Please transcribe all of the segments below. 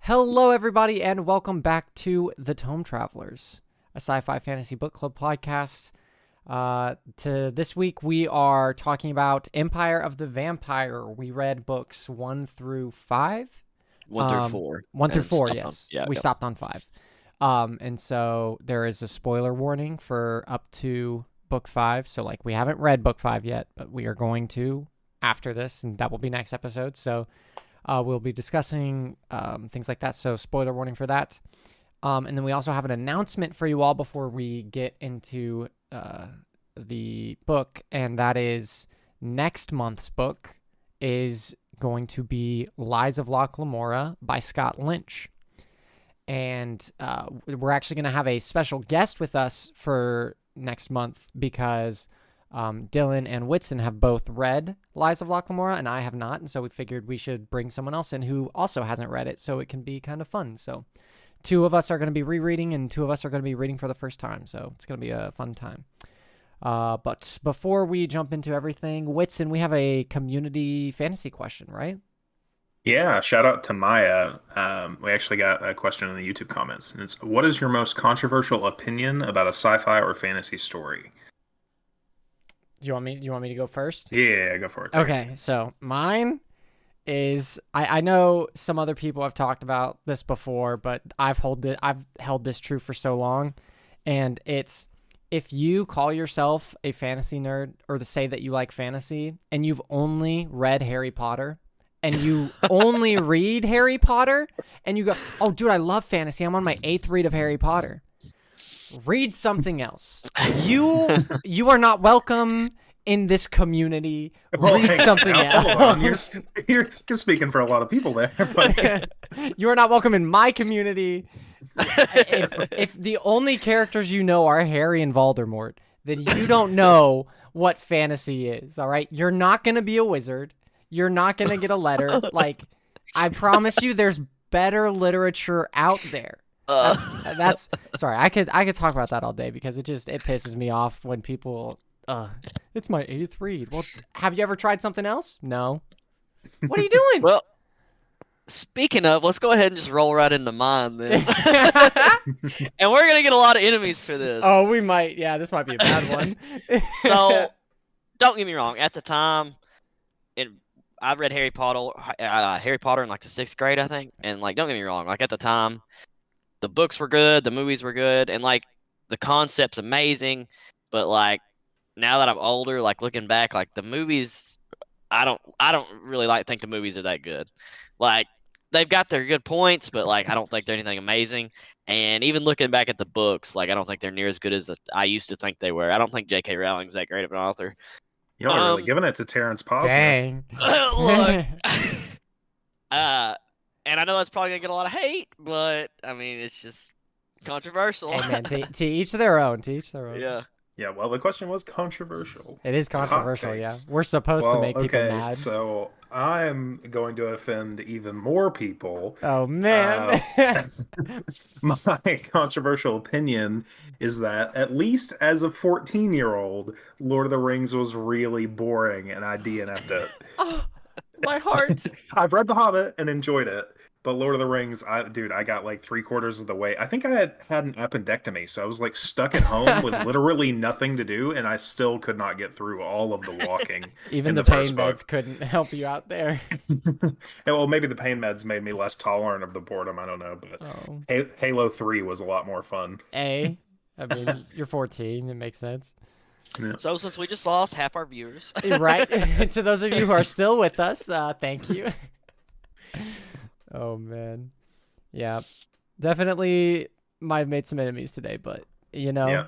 Hello, everybody, and welcome back to The Tome Travelers, a sci-fi fantasy book club podcast. To this week, we are talking about Empire of the Vampire. We read books 1 through 5. 1 through 4. 1 through 4, yes. Yeah, we stopped on 5. And so there is a spoiler warning for up to book 5. So, we haven't read book 5 yet, but we are going to after this, and that will be next episode. So we'll be discussing things like that. So spoiler warning for that. And then we also have an announcement for you all before we get into the book. And that is next month's book is going to be Lies of Locke Lamora by Scott Lynch. And we're actually going to have a special guest with us for next month because Dylan and Whitson have both read Lies of Locke Lamora, and I have not, and so we figured we should bring someone else in who also hasn't read it, so it can be kind of fun. So 2 of us are going to be rereading, and 2 of us are going to be reading for the first time, so it's going to be a fun time. But before we jump into everything, Whitson, we have a community fantasy question, right? Yeah, shout out to Maya. We actually got a question in the YouTube comments, and it's, what is your most controversial opinion about a sci-fi or fantasy story? Do you want me to go first? Yeah, go for it. Okay, so mine is I know some other people have talked about this before, but I've held this true for so long, and it's if you call yourself a fantasy nerd or to say that you like fantasy and you've only read Harry Potter and you only read Harry Potter and you go, "Oh dude, I love fantasy. I'm on my 8th read of Harry Potter." Read something else. You are not welcome in this community. Read something else. You're speaking for a lot of people there. But you are not welcome in my community. If the only characters you know are Harry and Voldemort, then you don't know what fantasy is, all right? You're not going to be a wizard. You're not going to get a letter. I promise you there's better literature out there. That's sorry. I could talk about that all day because it pisses me off when people. It's my 8th read. Well, have you ever tried something else? No. What are you doing? Well, speaking of, let's go ahead and just roll right into mine then. And we're gonna get a lot of enemies for this. Oh, we might. Yeah, this might be a bad one. So, don't get me wrong. At the time, I read Harry Potter in the 6th grade, I think. And don't get me wrong. At the time, the books were good, the movies were good, and the concept's amazing. But now that I'm older, looking back, the movies, I don't really think the movies are that good. They've got their good points, but I don't think they're anything amazing. And even looking back at the books, I don't think they're near as good as I used to think they were. I don't think J.K. Rowling's that great of an author. Y'all are really giving it to Terrence Posner. Dang. Look. And I know that's probably gonna get a lot of hate, but I mean, it's just controversial. Hey man, to each their own. To each their own. Yeah. Yeah, well, the question was controversial. It is controversial, yeah. We're supposed to make people mad. So I'm going to offend even more people. Oh, man. My controversial opinion is that, at least as a 14-year-old, Lord of the Rings was really boring, and I DNF'd it. Oh, my heart. I've read The Hobbit and enjoyed it. But Lord of the Rings, I got 3/4 of the way. I think I had an appendectomy, so I was stuck at home with literally nothing to do, and I still could not get through all of the walking. Even the pain meds couldn't help you out there. Well, maybe the pain meds made me less tolerant of the boredom. I don't know, but Halo 3 was a lot more fun. I mean, you're 14. It makes sense. Yeah. So since we just lost half our viewers, right? To those of you who are still with us, thank you. Oh, man. Yeah. Definitely might have made some enemies today, but, Yeah.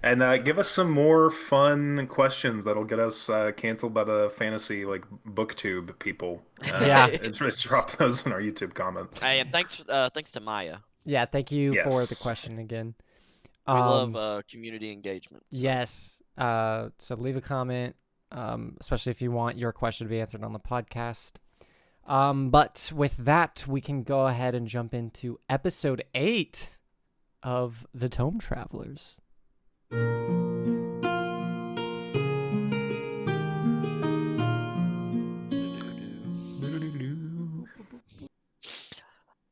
And give us some more fun questions that'll get us canceled by the fantasy, booktube people. Yeah. Just drop those in our YouTube comments. hey, and thanks to Maya. Yeah, thank you Yes. for the question again. We love community engagement. So. Yes. So leave a comment, especially if you want your question to be answered on the podcast. But with that, we can go ahead and jump into episode 8 of The Tome Travelers.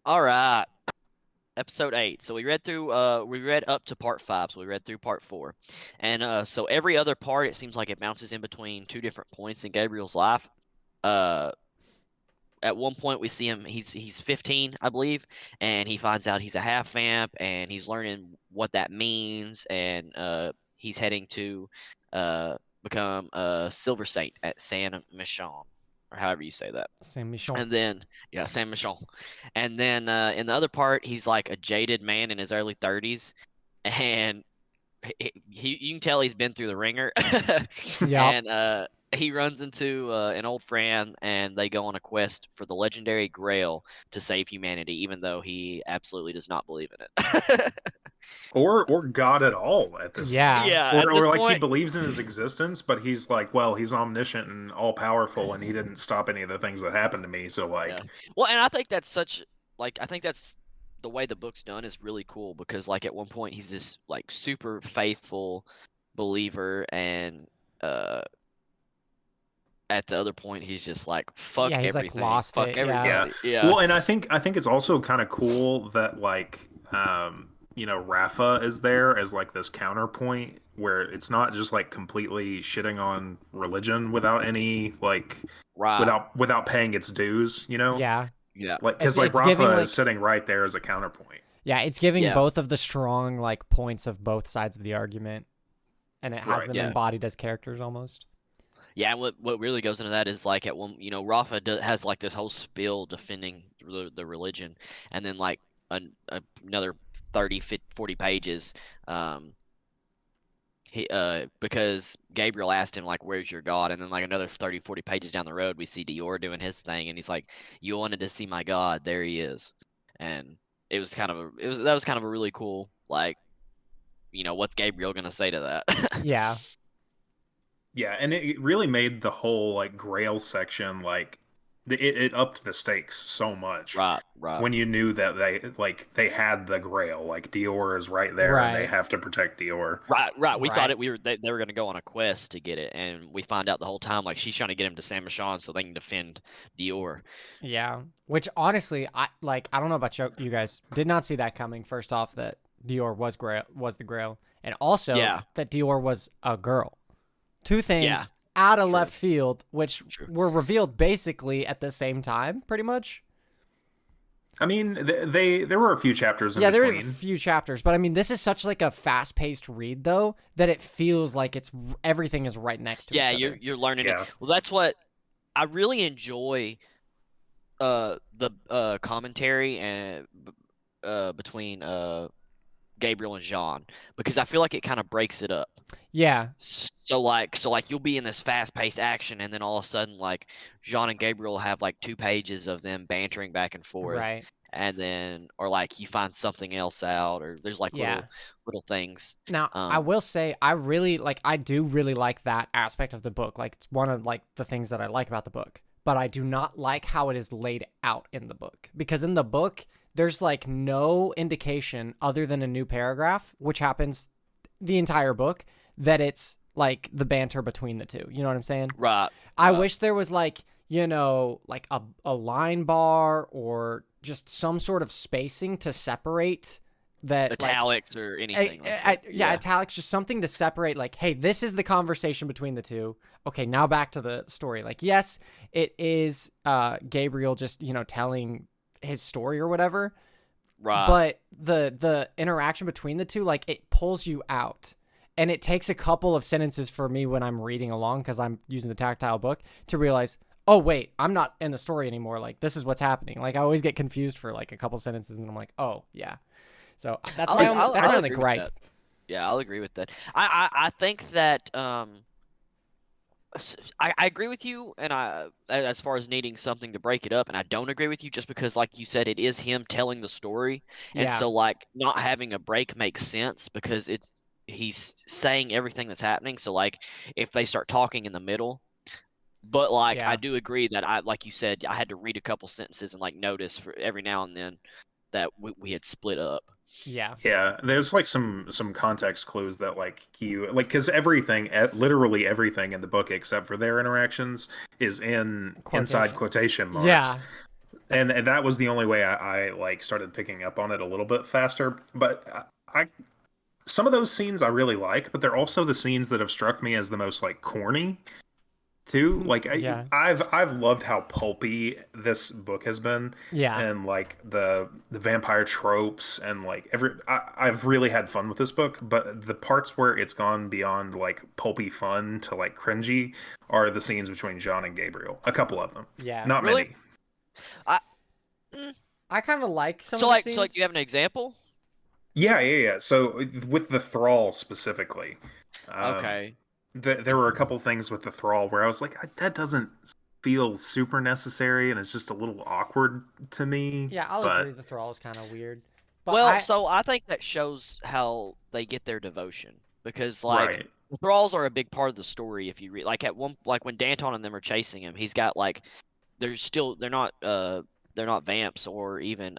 All right. Episode 8. So we read up to part 5, so we read through part 4. And so every other part it seems like it bounces in between two different points in Gabriel's life. Uh at one point we see him, he's 15, I believe, and he finds out he's a half vamp and he's learning what that means, and he's heading to become a silver saint at San Michon, or however you say that. Saint Michon. And then, yeah, San Michon. And then in the other part, he's like a jaded man in his early 30s, and you can tell he's been through the ringer. Yeah. And he runs into an old friend, and they go on a quest for the legendary Grail to save humanity, even though he absolutely does not believe in it. Or God at all at this Yeah. point. Yeah, at Or this like he point, believes in his existence, but he's like, well, he's omniscient and all powerful, and he didn't stop any of the things that happened to me. So like, yeah. Well, and I think that's I think that's the way the book's done is really cool, because like at one point he's this like super faithful believer, and at the other point he's just like fuck Yeah, he's like everything, lost fuck it. Yeah. everybody. Yeah. well, and I think it's also kind of cool that like Rafa is there as like this counterpoint where it's not just like completely shitting on religion without any like Right. without paying its dues, Yeah. Yeah. like because It's giving, Rafa like, is sitting right there as a counterpoint. Yeah, it's giving Yeah. both of the strong like points of both sides of the argument, and it has Right, them yeah. embodied as characters almost. Yeah, and what really goes into that is like at one, Rafa has like this whole spiel defending the religion, and then like another 30, 50, 40 pages, he because Gabriel asked him like, "Where's your God?" And then like another 30, 40 pages down the road, we see Dior doing his thing, and he's like, "You wanted to see my God? There he is." And that was kind of a really cool, like, what's Gabriel gonna say to that? Yeah. Yeah, and it really made the whole like Grail section like it upped the stakes so much. Right. When you knew that they had the Grail, like Dior is right there, and they Right. have to protect Dior. Right. We thought Right. they were going to go on a quest to get it, and we find out the whole time like she's trying to get him to San Michon so they can defend Dior. Yeah. Which honestly, I don't know about you guys, did not see that coming. First off, that Dior was the Grail, and also Yeah. that Dior was a girl. Two things Yeah. out of True. left field, which True. were revealed basically at the same time, pretty much. I mean, there were a few chapters in There were a between. few chapters, but I mean, this is such like a fast-paced read though that it feels like everything is right next to Yeah, each other. you're learning Yeah. it. Well, that's what I really enjoy. The commentary and between Gabriel and Jean, because I feel like it kind of breaks it up. Yeah. So like you'll be in this fast-paced action, and then all of a sudden like Jean and Gabriel have like 2 pages of them bantering back and forth, Right. and then or like you find something else out, or there's like Yeah. little things. Now, I will say I do really like that aspect of the book. Like, it's one of like the things that I like about the book. But I do not like how it is laid out in the book, because in the book there's like no indication other than a new paragraph, which happens the entire book, that it's like the banter between the two. You know what I'm saying? Right. I wish there was like, like a line bar or just some sort of spacing to separate that, Italics or anything like that. yeah, italics, just something to separate, like, hey, this is the conversation between the two. Okay, now back to the story. Like, yes, it is Gabriel just, telling his story or whatever. Right. But the interaction between the two, like, it pulls you out. And it takes a couple of sentences for me when I'm reading along, because I'm using the tactile book, to realize, oh, wait, I'm not in the story anymore. Like, this is what's happening. Like, I always get confused for like a couple sentences, and I'm like, oh, yeah. So that's my only gripe. Yeah, I'll agree with that. I think that I agree with you, and as far as needing something to break it up, and I don't agree with you just because, like you said, it is him telling the story, and Yeah. so like not having a break makes sense because he's saying everything that's happening. So like if they start talking in the middle, but like Yeah. I do agree that like you said, I had to read a couple sentences and like notice for every now and then that we had split up. Yeah. Yeah, there's like some context clues that like because literally everything in the book except for their interactions is inside quotation marks. Yeah. and that was the only way I like started picking up on it a little bit faster. But I some of those scenes I really like, but they're also the scenes that have struck me as the most like corny too. Like Yeah. I've loved how pulpy this book has been, Yeah. and like the vampire tropes, and like I've really had fun with this book. But the parts where it's gone beyond like pulpy fun to like cringy are the scenes between John and Gabriel. A couple of them, Yeah. not Really? many. I mm. I kind of like some So of the like, do you scenes. have an example? Yeah. So with the thrall specifically, um, Okay. there were a couple things with the thrall where I was like, that doesn't feel super necessary, and it's just a little awkward to me. Yeah, I'll agree But the thrall is kind of weird. But Well, I so I think that shows how they get their devotion because like right, the thralls are a big part of the story. If you read like at one like when Danton and them are chasing him, he's got like they're not vamps or even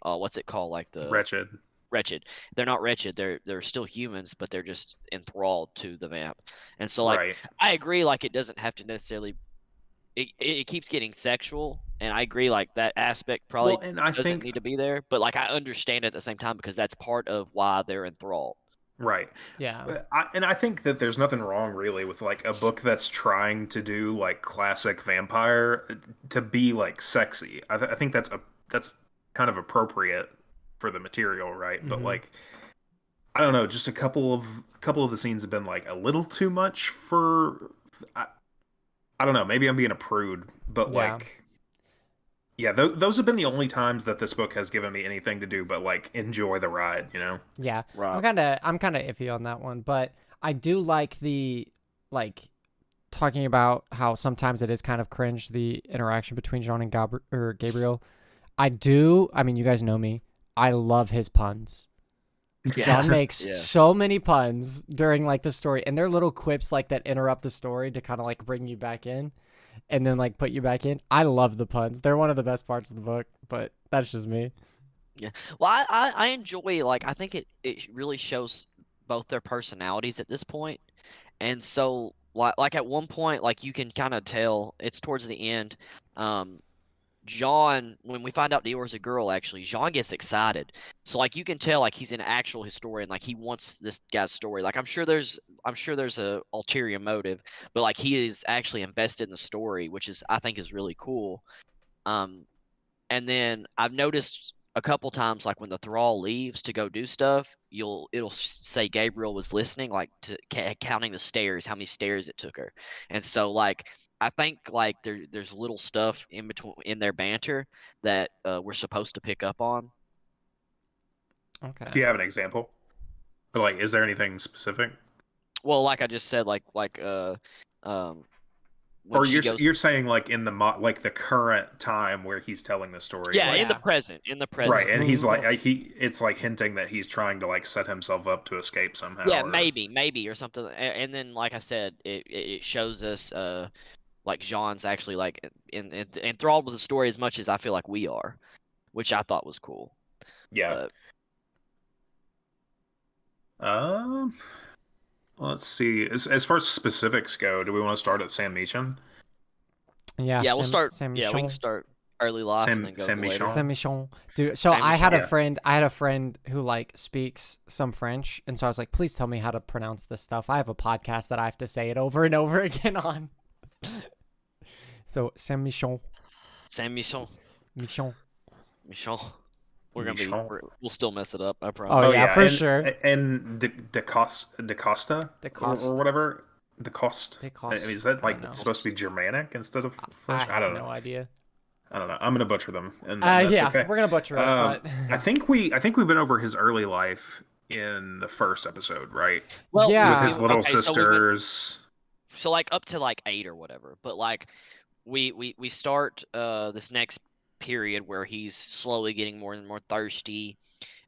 what's it called like the wretched, wretched. They're not wretched. They're still humans, but they're just enthralled to the vamp. And so like right. I agree like it doesn't have to necessarily it keeps getting sexual, and I agree like that aspect Well, probably and I doesn't think need to be there, but like I understand it at the same time because that's part of why they're enthralled. right. yeah. And I think that there's nothing wrong really with like a book that's trying to do like classic vampire to be like sexy. I think that's kind of appropriate for the material, right? But Mhm. like I don't know, just a couple of the scenes have been like a little too much for I, I don't know, maybe I'm being a prude, but Yeah. like yeah, those have been the only times that this book has given me anything to do but like enjoy the ride, you know? Yeah. Right. I'm kind of iffy on that one, but I do like the like talking about how sometimes it is kind of cringe the interaction between Jean and Gabriel. I do. I mean, you guys know me. I love his puns. Jean Yeah. makes Yeah. so many puns during like the story, and they're little quips like that interrupt the story to kind of like bring you back in, and then like put you back in. I love the puns. They're one of the best parts of the book, but that's just me. Yeah. Well, I enjoy like I think it really shows both their personalities at this point. And so like at one point like you can kind of tell it's towards the end John, when we find out Dior's a girl, actually, Jean gets excited. So like you can tell like he's an actual historian, like he wants this guy's story. Like I'm sure there's a ulterior motive, but like he is actually invested in the story, which is I think is really cool. Um, and then I've noticed a couple times, like when the thrall leaves to go do stuff, it'll say Gabriel was listening, like to counting the stairs, how many stairs it took her. And so, like, I think like there's little stuff in between in their banter that we're supposed to pick up on. Do Okay. you have an example? Or like is there anything specific? Well, like I just said, um, when Or she goes, you're saying like in the like the current time where he's telling the story, yeah, like in the right, present. and he's like Oh, it's like hinting that he's trying to like set himself up to escape somehow, Yeah, or maybe or something. And then, like I said, it shows us like Jean's actually like enthralled with the story as much as I feel like we are, which I thought was cool. yeah. Uh, Um, let's see. As far as specifics go, do we want to start at Sam Meacham? yeah. yeah, we'll start. Sam Yeah, we can Michon. start early life and then go Sam to later. Michon? Saint Michon. Dude, so Saint I had a Michon. Yeah. friend. I had a friend who like speaks some French, and so I was like, "Please tell me how to pronounce this stuff." I have a podcast that I have to say it over and over again on. So Saint Michon, Saint Michon. Michon. Michon. Michon. We'll still mess it up. I Oh Oh promise. yeah, yeah, for sure. and De Costa The or cost. whatever. De Coste. The I mean, cost. is that I don't like know. supposed to be Germanic instead of I French? I have don't no know. idea. I don't know. I'm gonna butcher them, and that's Yeah, okay. we're gonna butcher it, but I think we've been over his early life in the first episode, right? Well, With yeah. his little okay, so we went sisters. so like up to like 8 or whatever, but like we start this next period where he's slowly getting more and more thirsty.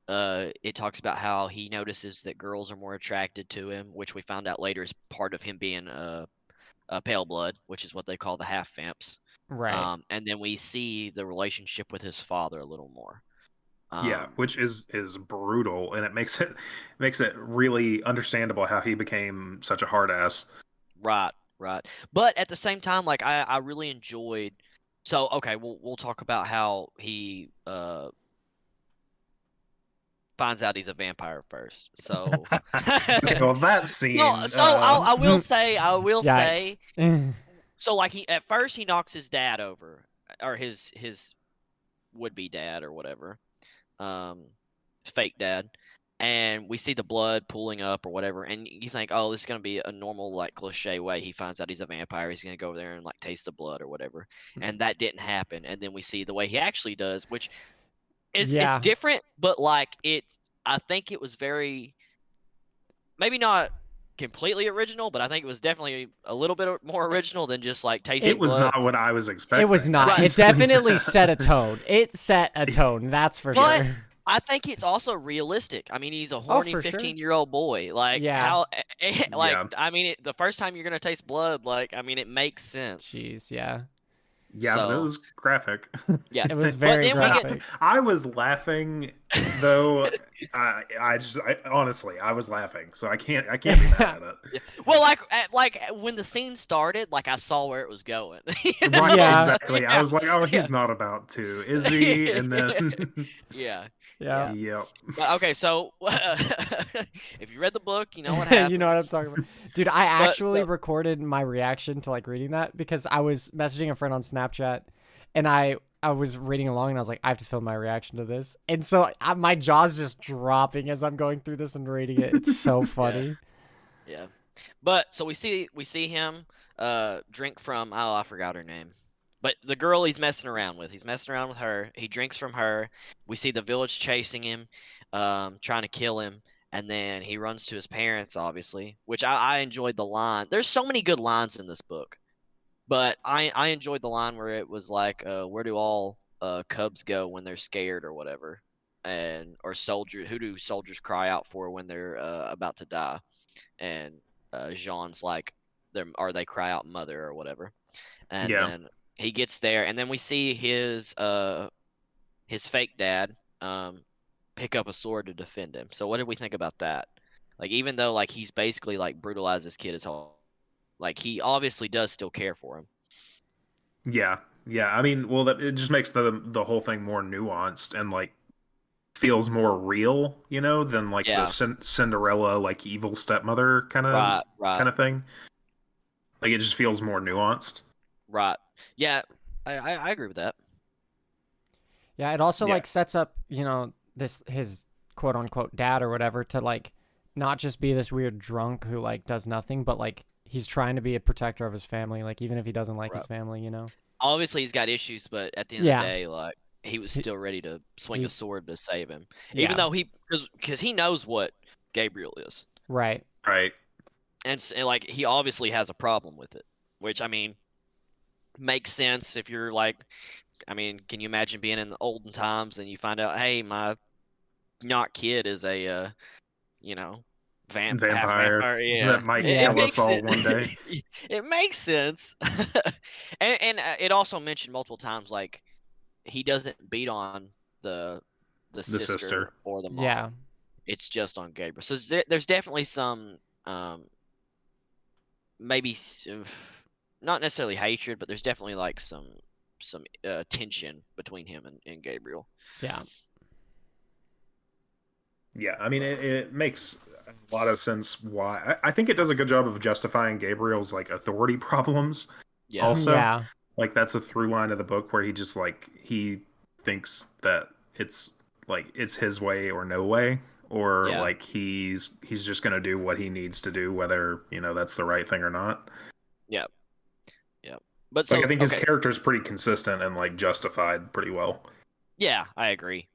It talks about how he notices that girls are more attracted to him, which we found out later is part of him being a pale blood, which is what they call the half vamps. Right. And then we see the relationship with his father a little more. Yeah, Um, which is brutal, and it makes it really understandable how he became such a hard ass. right, right. But at the same time, like I really enjoyed. So okay, we'll talk about how he finds out he's a vampire first. So Okay, well, that scene. I will say, Yikes. so like he at first he knocks his dad over, or his would be dad or whatever, um, fake dad, and we see the blood pooling up or whatever, and you think, oh, this is gonna be a normal like cliche way. He finds out he's a vampire, he's gonna go over there and like taste the blood or whatever, and that didn't happen. And then we see the way he actually does, which it's Yeah. different, but like I think it was very maybe not completely original, but I think it was definitely a little bit more original than just like tasting It was blood. not what I was expecting. It was not. Right. It definitely set a tone. It set a tone, that's for But sure. I think it's also realistic. I mean, he's a horny for sure. 15-year-old boy. Like Yeah. how like Yeah. I mean, the first time you're going to taste blood, like I mean, it makes sense. Jeez, yeah. Yeah, but it So- was graphic. Yeah. It was But very then we get- graphic. I was laughing though. I honestly, I was laughing, so I can't be mad at it. Well, like when the scene started, like I saw where it was going. Right, Yeah. exactly. I Yeah. was like, oh, he's Yeah. not about to, is he? And then, Yeah. Yeah. yep. But, okay, so if you read the book, you know what happens. You know what I'm talking about. Dude, I actually so- recorded my reaction to like reading that because I was messaging a friend on Snapchat and I was reading along and I was like, I have to film my reaction to this. And so my jaw's just dropping as I'm going through this and reading it. It's so funny. Yeah. But so we see him drink from I forgot her name. But the girl he's messing around with. He's messing around with her. He drinks from her. We see the village chasing him, trying to kill him, and then he runs to his parents, obviously, which I enjoyed the line. There's so many good lines in this book. But I enjoyed the line where it was like, where do all cubs go when they're scared or whatever? Or who do soldiers cry out for when they're about to die? And Jean's like, they cry out mother or whatever. And Yeah. then he gets there, and then we see his fake dad pick up a sword to defend him. So what did we think about that? Like, even though like he's basically like brutalized this kid his whole, like he obviously does still care for him. Yeah. Yeah. I mean, well, it just makes the whole thing more nuanced and like feels more real, than like Yeah. the Cinderella like evil stepmother kind Right. of thing. Like it just feels more nuanced. Right. Yeah, I agree with that. Yeah, it also Yeah. like sets up, his quote unquote dad or whatever to like not just be this weird drunk who like does nothing, but like he's trying to be a protector of his family, like even if he doesn't like his Right. family, Obviously, he's got issues, but at the end Yeah. of the day, like he was still ready to swing a he's- sword to save him, Yeah. even though because he knows what Gabriel is, Right. Right. and like he obviously has a problem with it, which I mean makes sense if you're like, I mean, can you imagine being in the olden times and you find out, hey, my not kid is a half Vampire vampire, yeah, that might Yeah. kill us all one day. It makes sense. and it also mentioned multiple times like he doesn't beat on the sister or the mom. Yeah. It's just on Gabriel. So there's definitely some maybe not necessarily hatred, but there's definitely like some tension between him and Gabriel. Yeah. Yeah, I mean, it makes a lot of sense why. I think it does a good job of justifying Gabriel's like authority problems. Yeah. Also, Yeah. like that's a through line of the book where he just like he thinks that it's his way or no way, or Yeah. like he's just gonna do what he needs to do, whether that's the right thing or not. Yep. But so Like I think his okay. character's pretty consistent and like justified pretty well. Yeah, I agree.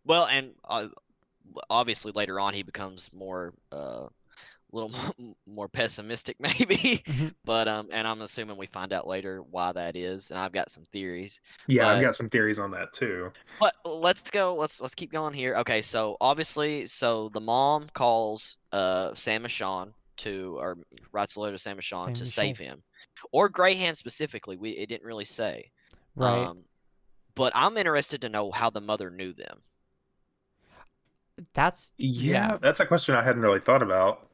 Well, and obviously later on he becomes more a little more pessimistic maybe, Mhm. but and I'm assuming we find out later why that is, and I've got some theories. Yeah, I've But- got some theories on that too. But let's keep going here. Okay, so obviously, the mom calls Sam Michon or writes a letter to Sam Michon Sam to Michon. save him, or Greyhand specifically. It didn't really say. Right. But I'm interested to know how the mother knew them. That's Yeah, that's a question I hadn't really thought about.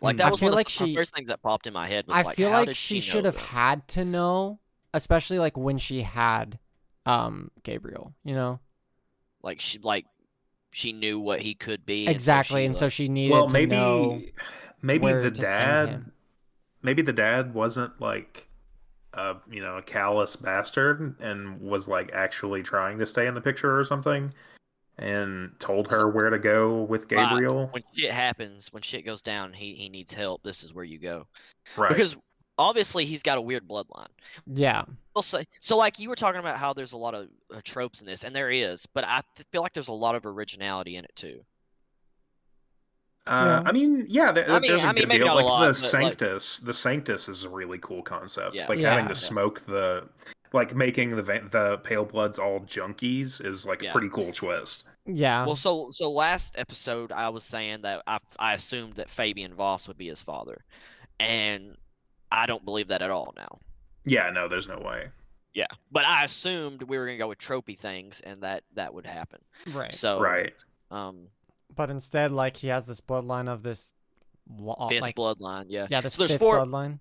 Like I that was feel one of like the she- first things that popped in my head. Was I like, feel how like did she know should have them? had to know especially like when she had Gabriel, you know? Like she knew what he could be, and so Exactly. she And so like she Well, needed to know maybe where the to send him. dad, maybe the dad wasn't like a callous bastard and was like actually trying to stay in the picture or something and told was like, her where to go with right Gabriel. when shit happens, when shit goes down, he needs help. This is where you go Right. because obviously he's got a weird bloodline. Yeah. I'll say so. Like you were talking about how there's a lot of tropes in this, and there is, but I feel like there's a lot of originality in it too. Yeah. I mean, yeah, there's a I mean, good maybe deal. not a Like lot, but like, The Sanctus is a really cool concept. yeah, Like having to Yeah. yeah, smoke like making the Pale Bloods all junkies is like a yeah. pretty cool twist. Yeah. Well, so last episode I was saying that I assumed that Fabian Voss would be his father, and I don't believe that at all now. Yeah, no, there's no way. Yeah, but I assumed we were gonna go with tropey things, and that would happen. Right. So, Right. um, But instead, like, he has this bloodline of this, fifth like, bloodline, yeah. yeah, this So fifth bloodline.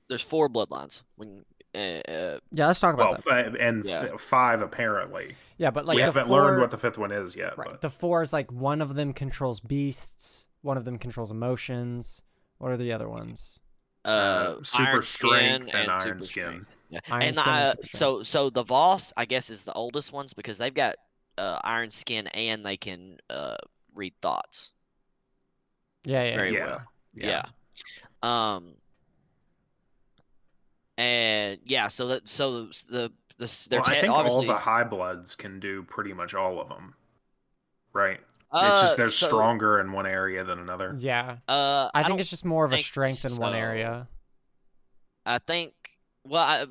there's four bloodlines. When Yeah, let's talk about Well, that. yeah, five apparently. Yeah, but like We the haven't four, learned what the fifth one is yet, right? but The four is like one of them controls beasts, one of them controls emotions. What are the other ones? super Iron strength Skin and iron Super skin. Strength. Yeah, Iron and Skin and Super Strength. so the Voss, I guess, is the oldest ones because they've got Iron Skin and they can read thoughts Yeah, yeah, very yeah. Yeah. well. Yeah. Um, and yeah, so they're Well, I think all obviously the high bloods can do pretty much all of them, right? It's just they're so stronger in one area than another. Yeah. I I think don't it's just more of a think strength in one so. area. I think well,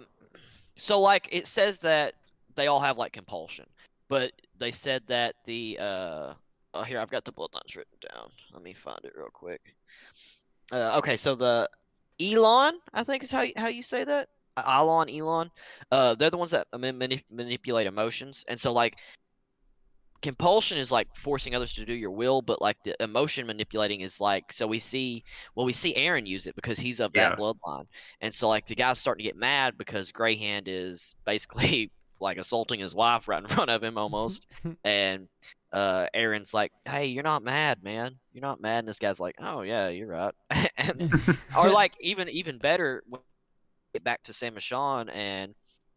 so like it says that they all have like compulsion, but they said that the oh here I've got the bloodlines written down. Let me find it real quick. Okay, so the Elon, I think is how you say that. Elon. They're the ones that manipulate emotions, and so like compulsion is like forcing others to do your will, but like the emotion manipulating is like so we see Aaron use it because he's of that Yeah. bloodline, and so like the guy's starting to get mad because Greyhand is basically like assaulting his wife right in front of him almost, and Aaron's like, hey, you're not mad, man, you're not mad, and this guy's like, oh yeah, you're right. And or like even better when we get back to Sam and Sean and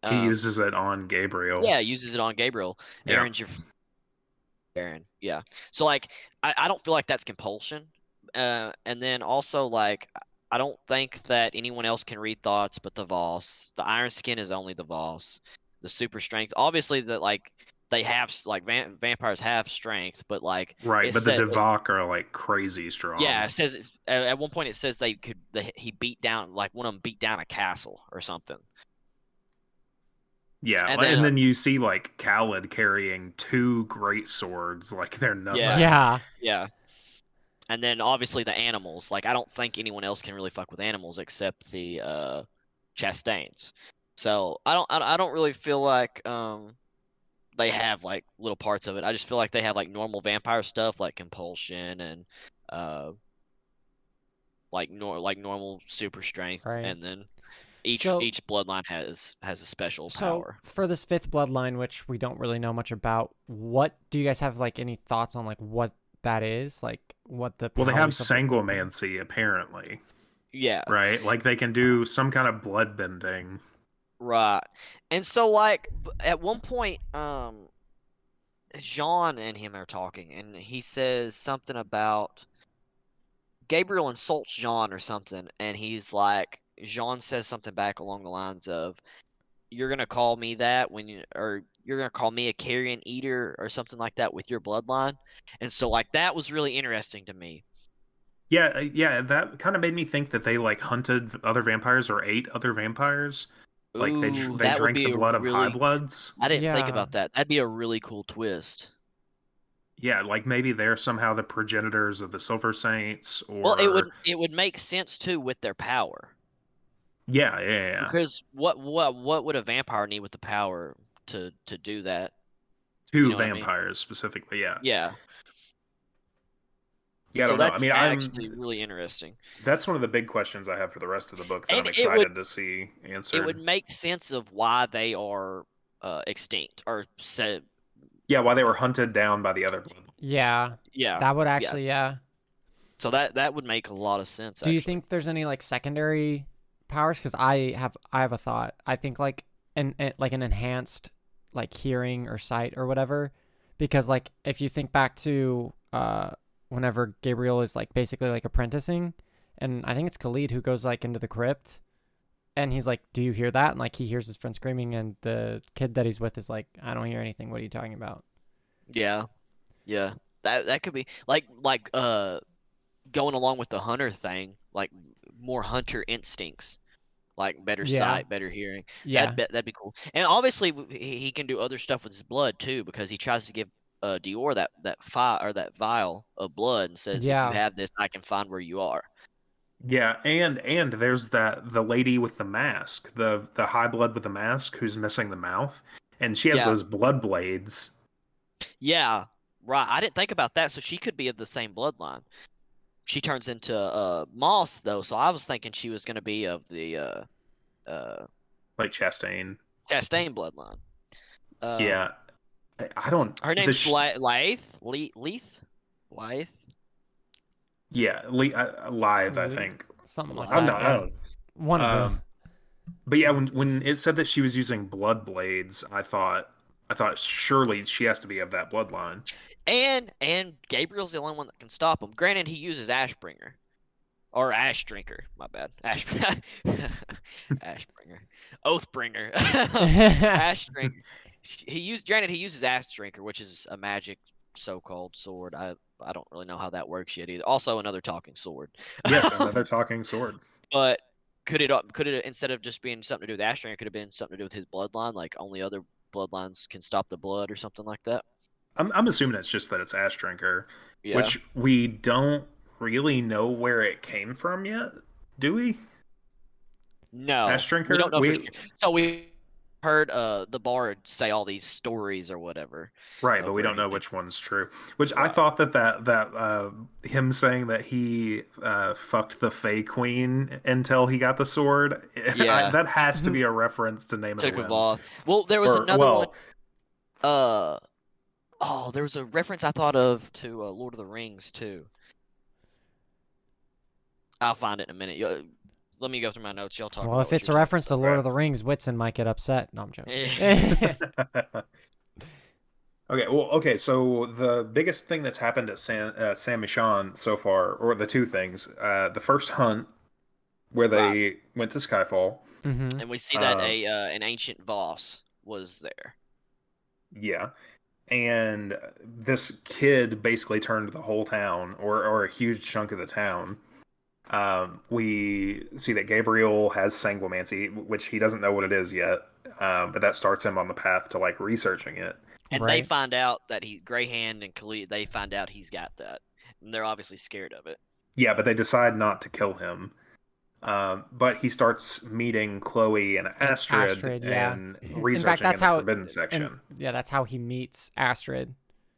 He uses it on Gabriel. yeah, uses it on Gabriel. Yeah. Aaron's your Aaron, yeah. So like, I don't feel like that's compulsion. And then also like, I don't think that anyone else can read thoughts but the Voss. The Iron Skin is only the Voss. The super strength, obviously, that like they have like vampires have strength, but like Right, it but the said, Devok are like crazy strong. yeah, it says at one point it says he beat down like one of them beat down a castle or something. Yeah, And and then then you see like Khaled carrying two great swords like they're nothing. yeah, Yeah. yeah. And then obviously the animals. Like I don't think anyone else can really fuck with animals except the Chastains. So I don't really feel like they have like little parts of it. I just feel like they have like normal vampire stuff like compulsion and uh like normal super strength, Right. and then So each bloodline has a special So power. for this fifth bloodline, which we don't really know much about, what do you guys have like any thoughts on like what that is? Like what the Well, they have powers of the fifth bloodline? sanguimancy apparently, Yeah, right? Like they can do some kind of blood bending. right. And so like at one point Jean and him are talking, and he says something about Gabriel insults Jean or something, and he's like, Jean says something back along the lines of, "You're gonna call me that when you, or you're gonna call me a carrion eater or something like that with your bloodline," and so like that was really interesting to me. Yeah, yeah, that kind of made me think that they like hunted other vampires or ate other vampires. Like Ooh, they that would drank be the a blood of high really, bloods. I didn't think Yeah. about that. That'd be a really cool twist. Yeah, like maybe they're somehow the progenitors of the Silver Saints, Well, or it would make sense too with their power. yeah. Because what would a vampire need with the power to do that? You Two know what I mean? vampires specifically. Yeah, Yeah. Yeah, I So don't know. I that's mean, actually really interesting. that's one of the big questions I have for the rest of the book that I'm And it would excited to see it would answered. make sense of why they are extinct or said. Yeah, why they were hunted down by the other bloodlines. Yeah, Yeah, that would yeah. actually, yeah. So that would make a lot of sense Do you actually. think there's any like secondary powers? Because I have a thought. I think like an enhanced like hearing or sight or whatever. Because like if you think back to whenever Gabriel is like basically like apprenticing, and I think it's Khalid who goes like into the crypt, and he's like, "Do you hear that?" And like he hears his friend screaming, and the kid that he's with is like, "I don't hear anything. What are you talking about?" Yeah, yeah. That could be going along with the hunter thing, like more hunter instincts, like better Yeah, sight, better hearing. yeah, That'd be cool. And obviously he can do other stuff with his blood too, because he tries to give Dior that vial of blood and says, "If you yeah, have this, I can find where you are." Yeah, and there's the lady with the mask, the high blood with the mask who's missing the mouth, and she has Yeah, those blood blades. yeah, right. I didn't think about that. So she could be of the same bloodline. She turns into Moss though, so I was thinking she was going to be of the uh, Like Chastain. Chastain bloodline. Um, Yeah, I don't her the name's sh Leith. Leith. yeah, live, I Lead, think. something like I'm Leith. that. not. I Yeah, don't. one of them. Um, but yeah, when it said that she was using blood blades, I thought surely she has to be of that bloodline. And Gabriel's the only one that can stop him. Granted, he uses Ashbringer or Ash Drinker. My bad. Ashbringer, Oathbringer, Ash Drinker. Granted he uses Ash Drinker, which is a magic so-called sword. I don't really know how that works yet either. Also another talking sword. Yes, another talking sword. But could it instead of just being something to do with Ash Drinker, could have been something to do with his bloodline, like only other bloodlines can stop the blood or something like that? I'm assuming it's just that it's Ash Drinker, Yeah. which we don't really know where it came from yet, do we? No, Ash we don't Drinker? know for sure. So we heard the bard say all these stories or whatever Right, but of we where don't he know thinks. which one's true. Which I Right. thought that him saying that he fucked the Fey Queen until he got the sword, Yeah, that has to be a reference to Name of the took a Wind. Voth. Well, there was Or another one. well, Uh oh, there was a reference I thought of to Lord of the Rings too. I'll find it in a minute. Let me go through my notes. Y'all talk Well, about if what it's you're a talking reference to Lord right. of the Rings, Whitson might get upset. No, I'm joking. about. Okay, well, okay, so the biggest thing that's happened at San Michon so far, or the two things, the first hunt where Right, they went to Skyfall, Mm-hmm. and we see that uh, an ancient Voss was there. yeah, and this kid basically turned the whole town, or a huge chunk of the town. We see that Gabriel has sanguimancy, which he doesn't know what it is yet, but that starts him on the path to like researching it. And they Right. find out that Greyhand and Khalid, they find out he's got that. And they're obviously scared of it. Yeah, but they decide not to kill him. But he starts meeting Chloe and And Astrid Astrid, yeah. and In fact, researching in that's the how, Forbidden and section. yeah, that's how he meets Astrid,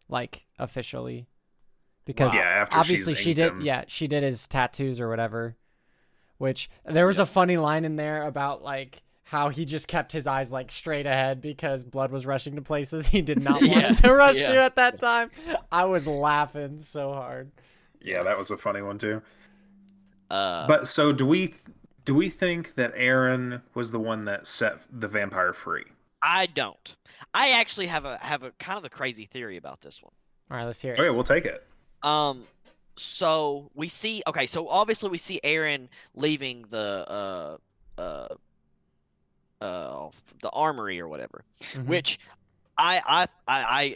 like officially, because Yeah, Wow. after she's obviously she inked did. him. Yeah, she did his tattoos or whatever. Which there was a Yep. funny line in there about like how he just kept his eyes like straight ahead because blood was rushing to places he did not want Yeah. it to rush to Yeah. at that time. I was laughing so hard. Yeah, Yeah. that was a funny one too. Uh, But so do we think that Aaron was the one that set the vampire free? I don't. I actually have a kind of a crazy theory about this one. All right, let's hear it. Okay, we'll take it. Um, so we see. Okay, so obviously we see Aaron leaving uh the armory or whatever, Mm-hmm. which I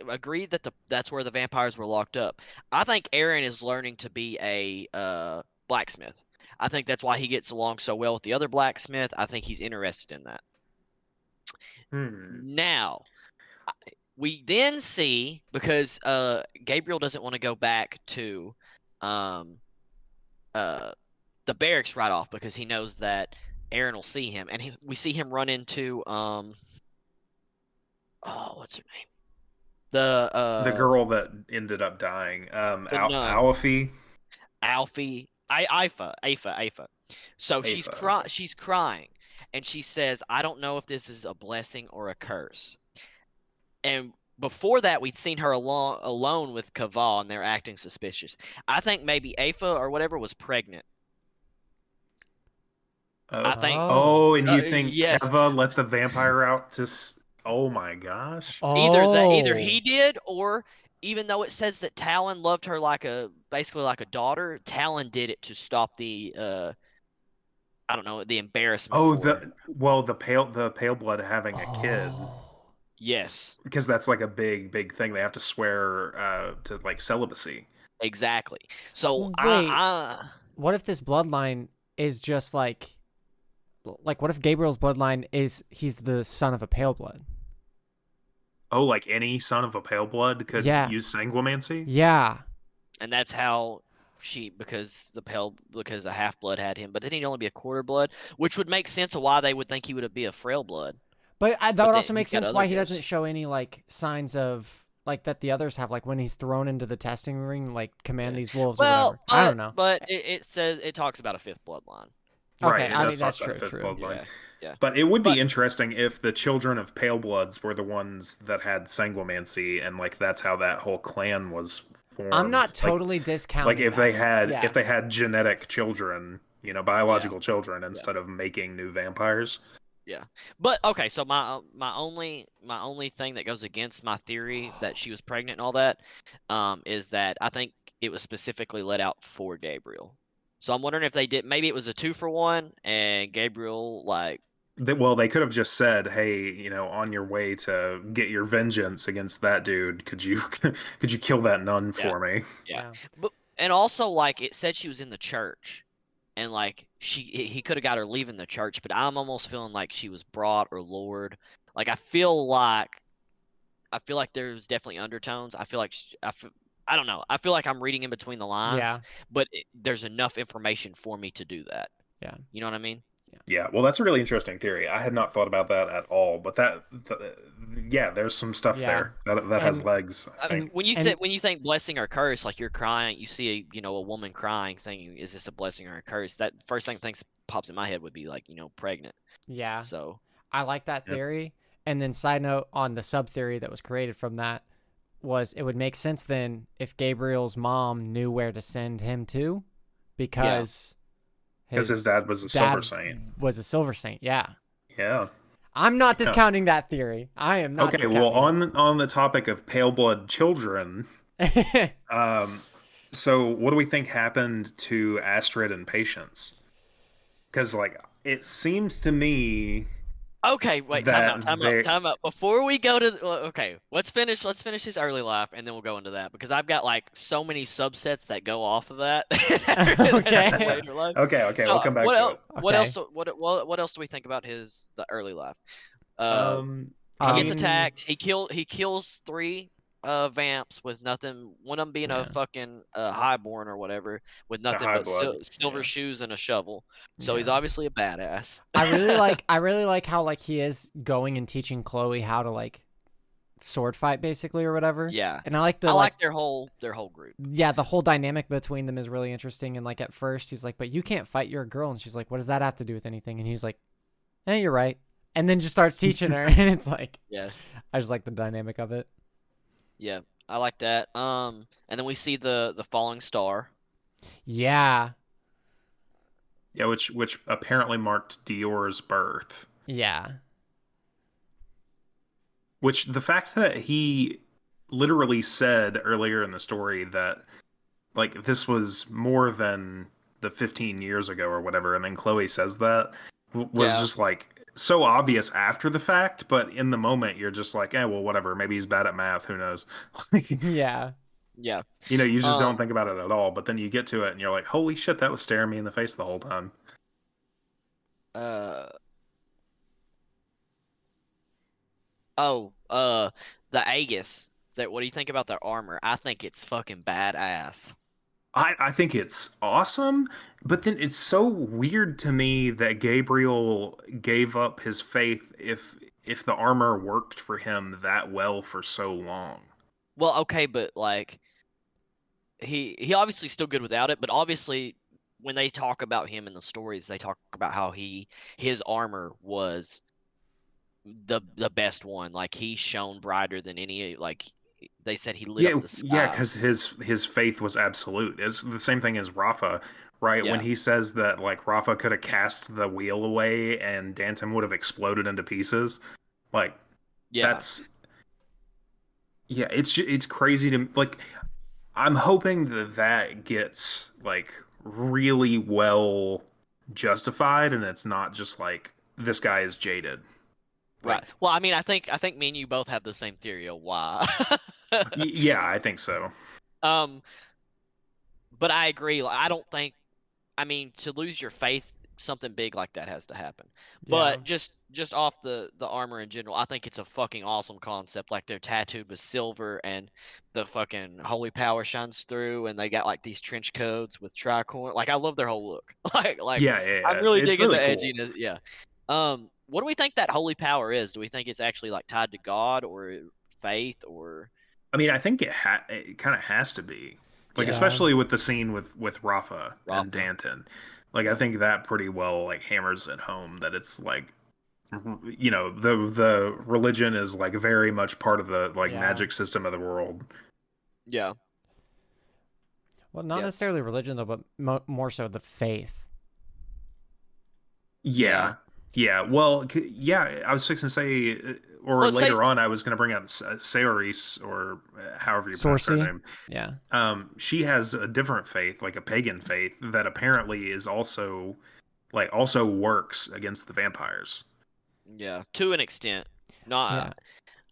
agree that that's where the vampires were locked up. I think Aaron is learning to be a blacksmith. I think that's why he gets along so well with the other blacksmith. I think he's interested in that. Hmm. Now, we then see because Gabriel doesn't want to go back to um uh the barracks right off because he knows that Aaron will see him, and we see him run into oh, what's her name? The The girl that ended up dying, the nun. Alfie. Afa. So she's Afa. she's crying, and she says, "I don't know if this is a blessing or a curse." And before that, we'd seen her alone with Kaval, and they're acting suspicious. I think maybe Afa or whatever was pregnant. I think Oh. Oh, and you think yes, Keva let the vampire out to? Oh my gosh. either Oh. he did, or even though it says that Talon loved her like basically like a daughter, Talon did it to stop the I don't know, the embarrassment Oh, for her. the pale blood having a kid, Oh. Yes, because that's like a big thing. They have to swear to like celibacy. exactly. So Wait, what if this bloodline is just like what if Gabriel's bloodline is he's the son of a pale blood? Oh, like any son of a pale blood could Yeah. use sanguimancy? Yeah. and that's how because a half blood had him, but then he'd only be a quarter blood, which would make sense of why they would think he would be a frail blood. But that But would then also make he's got sense other why he doesn't gifts. show any like signs of like that the others have, like when he's thrown into the testing ring, like command Yeah. these wolves or Well, whatever. I don't know. but it says it talks about a fifth bloodline. Okay, Right, it I does mean talk that's about a true. fifth True. bloodline. Yeah, yeah. But it would be But interesting if the children of pale bloods were the ones that had sanguimancy, and like that's how that whole clan was I'm formed. not totally Like discounting if that. they had Yeah. genetic children, yeah, biological children yeah, instead of making new vampires. yeah. But okay, so my only thing that goes against my theory that she was pregnant and all that, is that I think it was specifically let out for Gabriel. So I'm wondering if they did. Maybe it was a 2-for-1, and Gabriel They could have just said, "Hey, on your way to get your vengeance against that dude, could you could you kill that nun yeah, for me?" yeah. Yeah. But and also like it said she was in the church, and like he could have got her leaving the church, but I'm almost feeling like she was brought or lured. Like I feel like there's definitely undertones. I feel like I don't know. I feel like I'm reading in between the lines, Yeah. but there's enough information for me to do that. Yeah. You know what I mean? Yeah, well, that's a really interesting theory. I had not thought about that at all, but yeah, there's some stuff Yeah. there that has And legs, I think. When you and think blessing or curse, like you're crying, you see a woman crying, thinking, "Is this a blessing or a curse?" That first thing thinks pops in my head would be like pregnant. yeah, So I like that Yeah. theory. And then side note on the sub theory that was created from that was it would make sense then if Gabriel's mom knew where to send him to yeah, because Because his his dad was a silver dad saint. was a silver saint. Yeah. Yeah. I'm not Yeah. discounting that theory. I am not Okay, well, discounting on the topic of pale blood children, it. um, so what do we think happened to Astrid and Patience? Because like it seems to me Okay, wait, time out, that time out, they time out. Before we go to okay, let's finish his early life, and then we'll go into that because I've got like so many subsets that go off of that. That's the Okay. later life. okay, So we'll come back to it. what Okay. else? What else do we think about the early life? Uh, Um, he I gets mean, attacked. He kills 3 vamps with nothing. One of them being a Yeah. fucking highborn or whatever with a nothing high but blood. silver Yeah. shoes and a shovel. So he's Yeah. obviously a badass. I really like how like he is going and teaching Chloe how to like sword fight basically or whatever. Yeah. And I like the I like like their whole group. yeah, the whole dynamic between them is really interesting. And like at first he's like, "But you can't fight, you're a girl." And she's like, "What does that have to do with anything?" And he's like, "Eh, you're right." And then just starts teaching her and it's like Yeah. I just like the dynamic of it. Yeah. I like that. And then we see the falling star. Yeah. Yeah, which apparently marked Dior's birth. Yeah. Which the fact that he literally said earlier in the story that like this was more than the 15 years ago or whatever, and then Chloe says that was Yeah. just like so obvious after the fact, but in the moment you're just like, well, whatever. Maybe he's bad at math. Who knows? Yeah. Yeah. You just don't Um think about it at all. But then you get to it and you're like, holy shit, that was staring me in the face the whole time. uh oh, the Aegis. What do you think about their armor? I think it's fucking badass. I think it's awesome, but then it's so weird to me that Gabriel gave up his faith if the armor worked for him that well for so long. Well, okay, but like he obviously still good without it, but obviously when they talk about him in the stories, they talk about how his armor was the best one. Like he shone brighter than any. Like they said, he lit up Yeah, the yeah, sky. because his faith was absolute. It's the same thing as Rafa, right? When Yeah, he says that like Rafa could have cast the wheel away and Danton would have exploded into pieces, like yeah, that's yeah, it's crazy to like. I'm hoping that that gets like really well justified, and it's not just like this guy is jaded. Like, right. Well, I mean, I think me and you both have the same theory of why. yeah, I think so. um, but I agree. Like, I don't think. I mean, to lose your faith, something big like that has to happen. Yeah. But just off the armor in general, I think it's a fucking awesome concept. Like they're tattooed with silver, and the fucking holy power shines through, and they got like these trench coats with tricorn. Like I love their whole look. Like Yeah, yeah, I'm yeah. really It's digging the really cool. edginess. Yeah. What do we think that holy power is? Do we think it's actually like tied to God or faith or I mean, I think it kind of has to be like, yeah, Yeah. especially with the scene with Rafa and Rafa? Danton. Like, I Yeah. think that pretty well like hammers it home that it's like, you know, the religion is like very much part of the like Yeah. magic system of the world. Yeah. Well, not Yeah. necessarily religion though, but more so the faith. Yeah. Yeah. Yeah. Well, yeah, I was fixing to say, or Well, it says later on, I was going to bring up Saoirse, or however you pronounce her Sorcy. name. Yeah. She has a different faith, like a pagan faith, that apparently is also like also works against the vampires yeah, to an extent. Not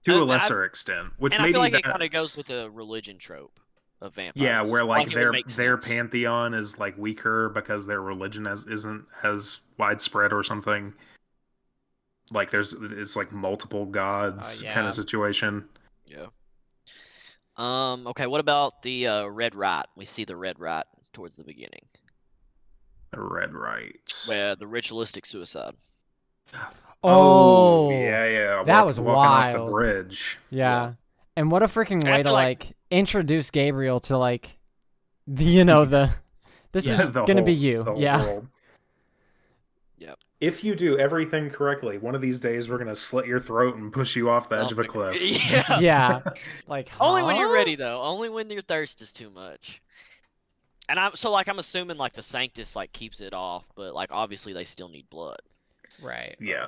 Yeah. to a lesser extent, which and I feel maybe like it kind of goes that's with a religion trope of yeah, vampires. where Like like it would make their sense. pantheon is like weaker because their religion isn't as widespread or something. Like there's it's like multiple gods kind of Yeah. situation. Yeah. Okay, what about the red rat? We see the red rat towards the beginning, Red right. where the ritualistic suicide. Oh Oh, yeah, yeah. that was Walking off the wild. bridge. Yeah. Yeah. And what a freaking And I way to feel like like introduce Gabriel to like the this yeah, is gonna be you. The whole Yeah. world. yeah. If you do everything correctly, one of these days we're gonna slit your throat and push you off the edge Oh of a my God. cliff. Yeah. Yeah. Like, Only when you're huh? ready though. Only when your thirst is too much. And I'm so like I'm assuming like the Sanctus like keeps it off, but like obviously they still need blood. Right. Yeah.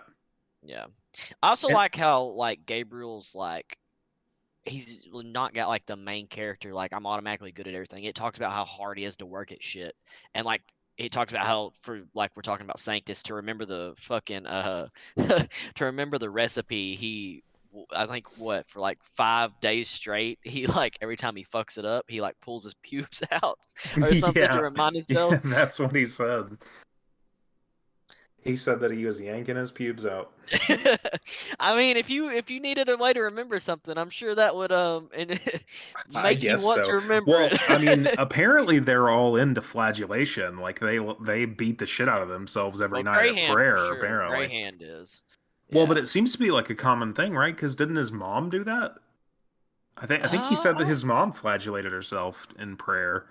Yeah. I also And like how like Gabriel's like he's not got like the main character like I'm automatically good at everything. It talks about how hard he is to work at shit. And like it talks about how for like we're talking about Sanctus to remember the fucking to remember the recipe I think what for like 5 days straight he like every time he fucks it up he like pulls his pubes out or something to yeah, remind himself. yeah, that's what he said. He said that he was yanking his pubes out. I mean, if you needed a way to remember something, I'm sure that would and I make you guess want to so. remember Well, I mean, it. apparently they're all into flagellation. Like they beat the shit out of themselves every Well, night at Greyhand for prayer, sure. apparently. Greyhand is. Well, but Yeah. it seems to be like a common thing, right? Because didn't his mom do that? I think he said I that don't his mom flagellated herself in prayer.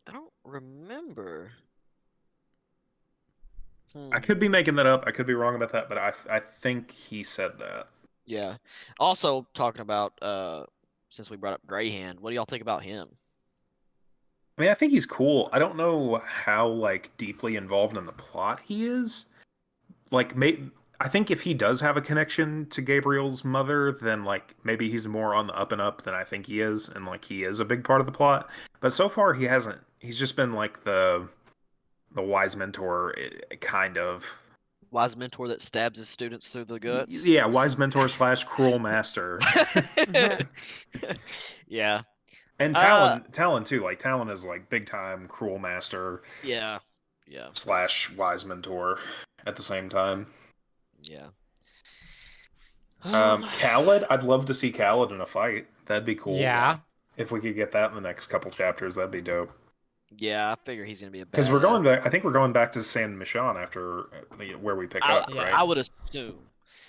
I don't remember. I Hmm. could be making that up. I could be wrong about that, but I think he said that. Yeah. Also talking about since we brought up Greyhand, what do y'all think about him? I mean, I think he's cool. I don't know how like deeply involved in the plot he is. Like, I think if he does have a connection to Gabriel's mother, then like maybe he's more on the up and up than I think he is, and like he is a big part of the plot. But so far, he hasn't. He's just been like the wise mentor, kind of. Wise mentor that stabs his students through the guts. Yeah, wise mentor slash cruel master. Yeah. And Uh Talon too. Like Talon is like big time cruel master yeah. Yeah. slash wise mentor at the same time. Yeah. Khaled, I'd love to see Khaled in a fight. That'd be cool. Yeah. If we could get that in the next couple chapters, that'd be dope. Yeah, I figure he's gonna be a Because we're badass. going back. I think we're going back to San Michon after where we pick I up, Yeah. right? I would assume.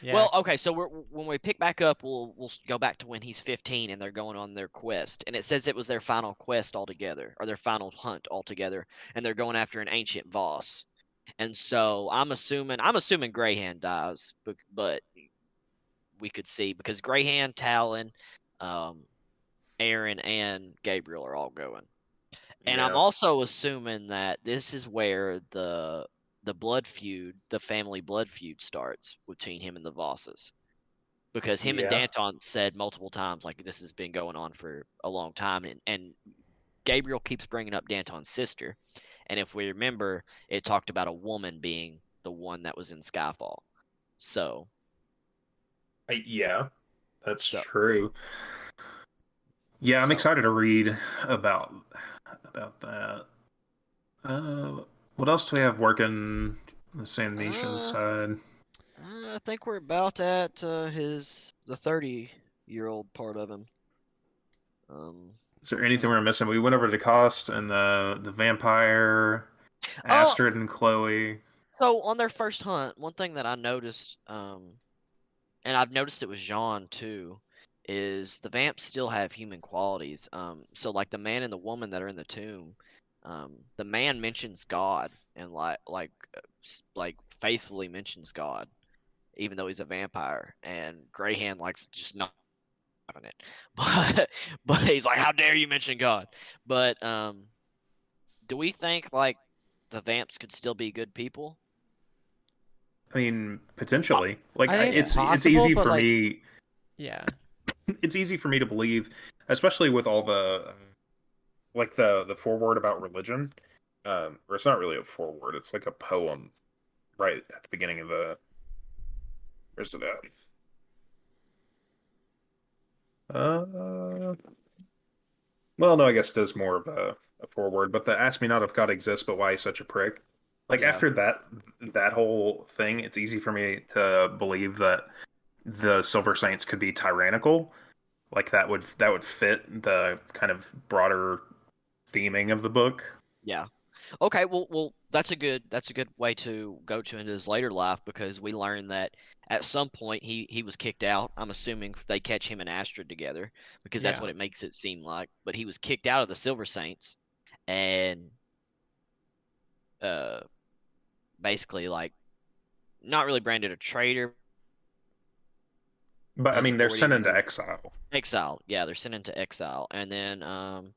Yeah. Well, okay, so when we pick back up, we'll go back to when he's 15 and they're going on their quest, and it says it was their final quest altogether, or their final hunt altogether, and they're going after an ancient Voss. And so I'm assuming Greyhand dies, but we could see because Greyhand, Talon, um, Aaron, and Gabriel are all going. And I'm Yeah. also assuming that this is where the blood feud, the family blood feud starts between him and the Vosses. Because him and Yeah. Danton said multiple times, like, this has been going on for a long time. And Gabriel keeps bringing up Danton's sister. And if we remember, it talked about a woman being the one that was in Skyfall. So, Yeah, that's so true. Yeah, I'm so excited to read about that. What else do we have working on the Sam Nation uh, side? I think we're about at the 30-year-old part of him. Is there I'm trying anything to. we're missing? We went over to Cost and the vampire, Oh, Astrid and Chloe. so on their first hunt, one thing that I noticed, and I've noticed it with Jean too, is the vamps still have human qualities. So like the man and the woman that are in the tomb, the man mentions God and like faithfully mentions God, even though he's a vampire. And Greyhand likes just not having it, but he's like, how dare you mention God? But do we think like the vamps could still be good people? I mean, potentially. Like I think it's Yeah, it's possible, easy but for like, me. yeah, It's easy for me to believe, especially with all the like the foreword about religion. Or it's not really a foreword. It's like a poem right at the beginning of the. Where's it at? Uh, well, no, I guess it is more of a foreword, but the ask me not if God exists, but why he's such a prick. Like yeah. after that whole thing, it's easy for me to believe that the Silver Saints could be tyrannical. Like that would fit the kind of broader theming of the book. Yeah. Okay, well, that's a good way to go to into his later life because we learned that at some point he was kicked out. I'm assuming they catch him and Astrid together because that's yeah. what it makes it seem like. But he was kicked out of the Silver Saints and uh basically like not really branded a traitor. But I His mean, they're authority sent into removed. exile. Exile. Yeah, they're sent into exile, and then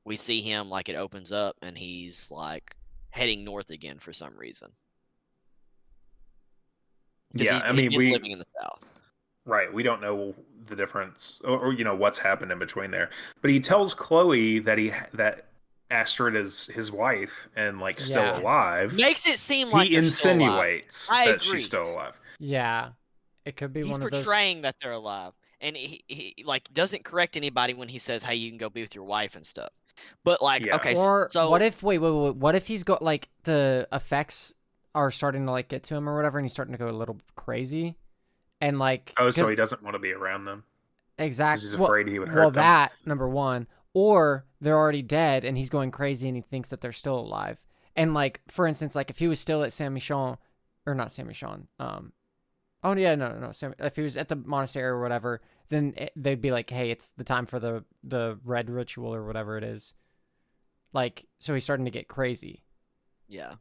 we see him like it opens up and he's like heading north again for some reason. Because Yeah, I he'd mean, been living in the South. right, we don't know the difference or what's happened in between there. But he tells Chloe that Astrid is his wife and like still Yeah. alive. Makes it seem like He they're still alive. insinuates I that she's agree. still alive. Yeah. It could be He's one of those. portraying that they're alive. And he like doesn't correct anybody when he says, hey, you can go be with your wife and stuff. But like, Yeah. okay, Or what so if, wait, what if he's got, like, the effects are starting to, like, get to him or whatever, and he's starting to go a little crazy? And, like, Oh, so because, he doesn't want to be around them because he's well, afraid he would hurt them. that, number one. Or they're already dead, and he's going crazy, and he thinks that they're still alive. And, like, for instance, like, if he was still at Saint Michon, or not Saint Michon, oh, yeah, no. If he was at the monastery or whatever, then they'd be like, hey, it's the time for the red ritual or whatever it is. Like, so he's starting to get crazy. yeah.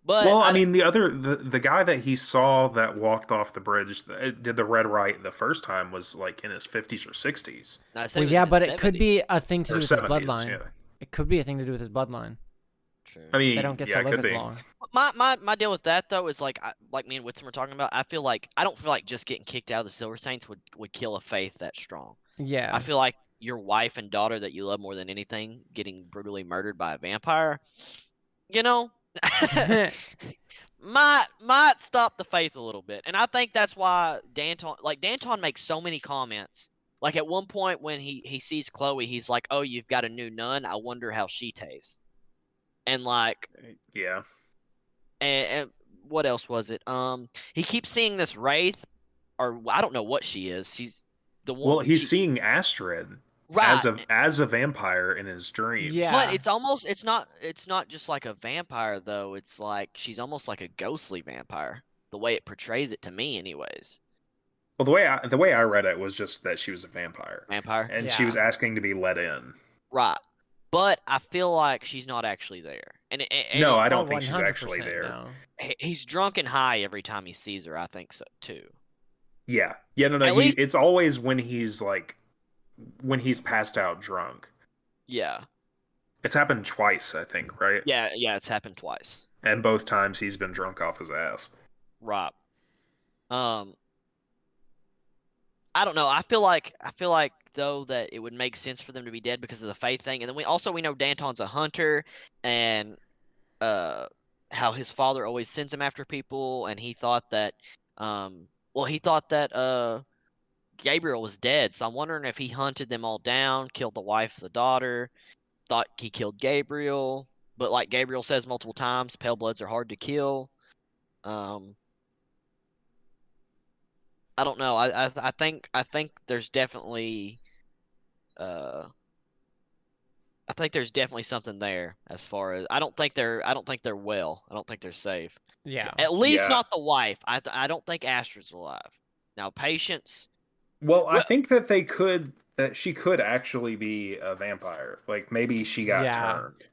But Well, I mean, the guy that he saw that walked off the bridge did the red right the first time was like in his 50s or 60s I said Well, he was yeah, in his but it could 70s. be a thing to do or with his 70s. bloodline. Yeah, It could be a thing to do with his bloodline. True. I They mean, don't get yeah, to it live could as be. long. My deal with that though is like me and Whitson were talking about. I don't feel like just getting kicked out of the Silver Saints would kill a faith that strong. I Yeah. feel like your wife and daughter that you love more than anything getting brutally murdered by a vampire, you know, might stop the faith a little bit. And I think that's why Danton makes so many comments. Like at one point when he sees Chloe, he's like, "Oh, you've got a new nun. I wonder how she tastes." And like, Yeah. and what else was it? He keeps seeing this wraith, or I don't know what she is. She's the one Well, who he's keep seeing Astrid right. as a vampire in his dreams. But Yeah. it's not just like a vampire though. It's like she's almost like a ghostly vampire. The way it portrays it to me, anyways. Well, the way I read it was just that she was a vampire, Vampire. and she was Yeah. asking to be let in. Right. But I feel like she's not actually there. No, I Oh, don't think she's actually 100% there. no. He's drunk and high every time he sees her. I think so too. Yeah, yeah, no, no. At least, It's always when he's like when he's passed out drunk. yeah, It's happened twice, I think, right? yeah, yeah. It's happened twice. And both times he's been drunk off his ass. Right. Um, I don't know. I feel like though that it would make sense for them to be dead because of the faith thing, and then we know Danton's a hunter, and uh, how his father always sends him after people, and he thought that, he thought that Gabriel was dead, so I'm wondering if he hunted them all down, killed the wife, the daughter, thought he killed Gabriel, but like Gabriel says multiple times, pale bloods are hard to kill. Um, I don't know. I think there's definitely uh I think there's definitely something there as far as I don't think they're well. I don't think they're safe. Yeah. At least Yeah. not the wife. I don't think Astra's alive. Now Patience. Well, I Well, think that she could actually be a vampire. Like maybe she got Yeah. turned.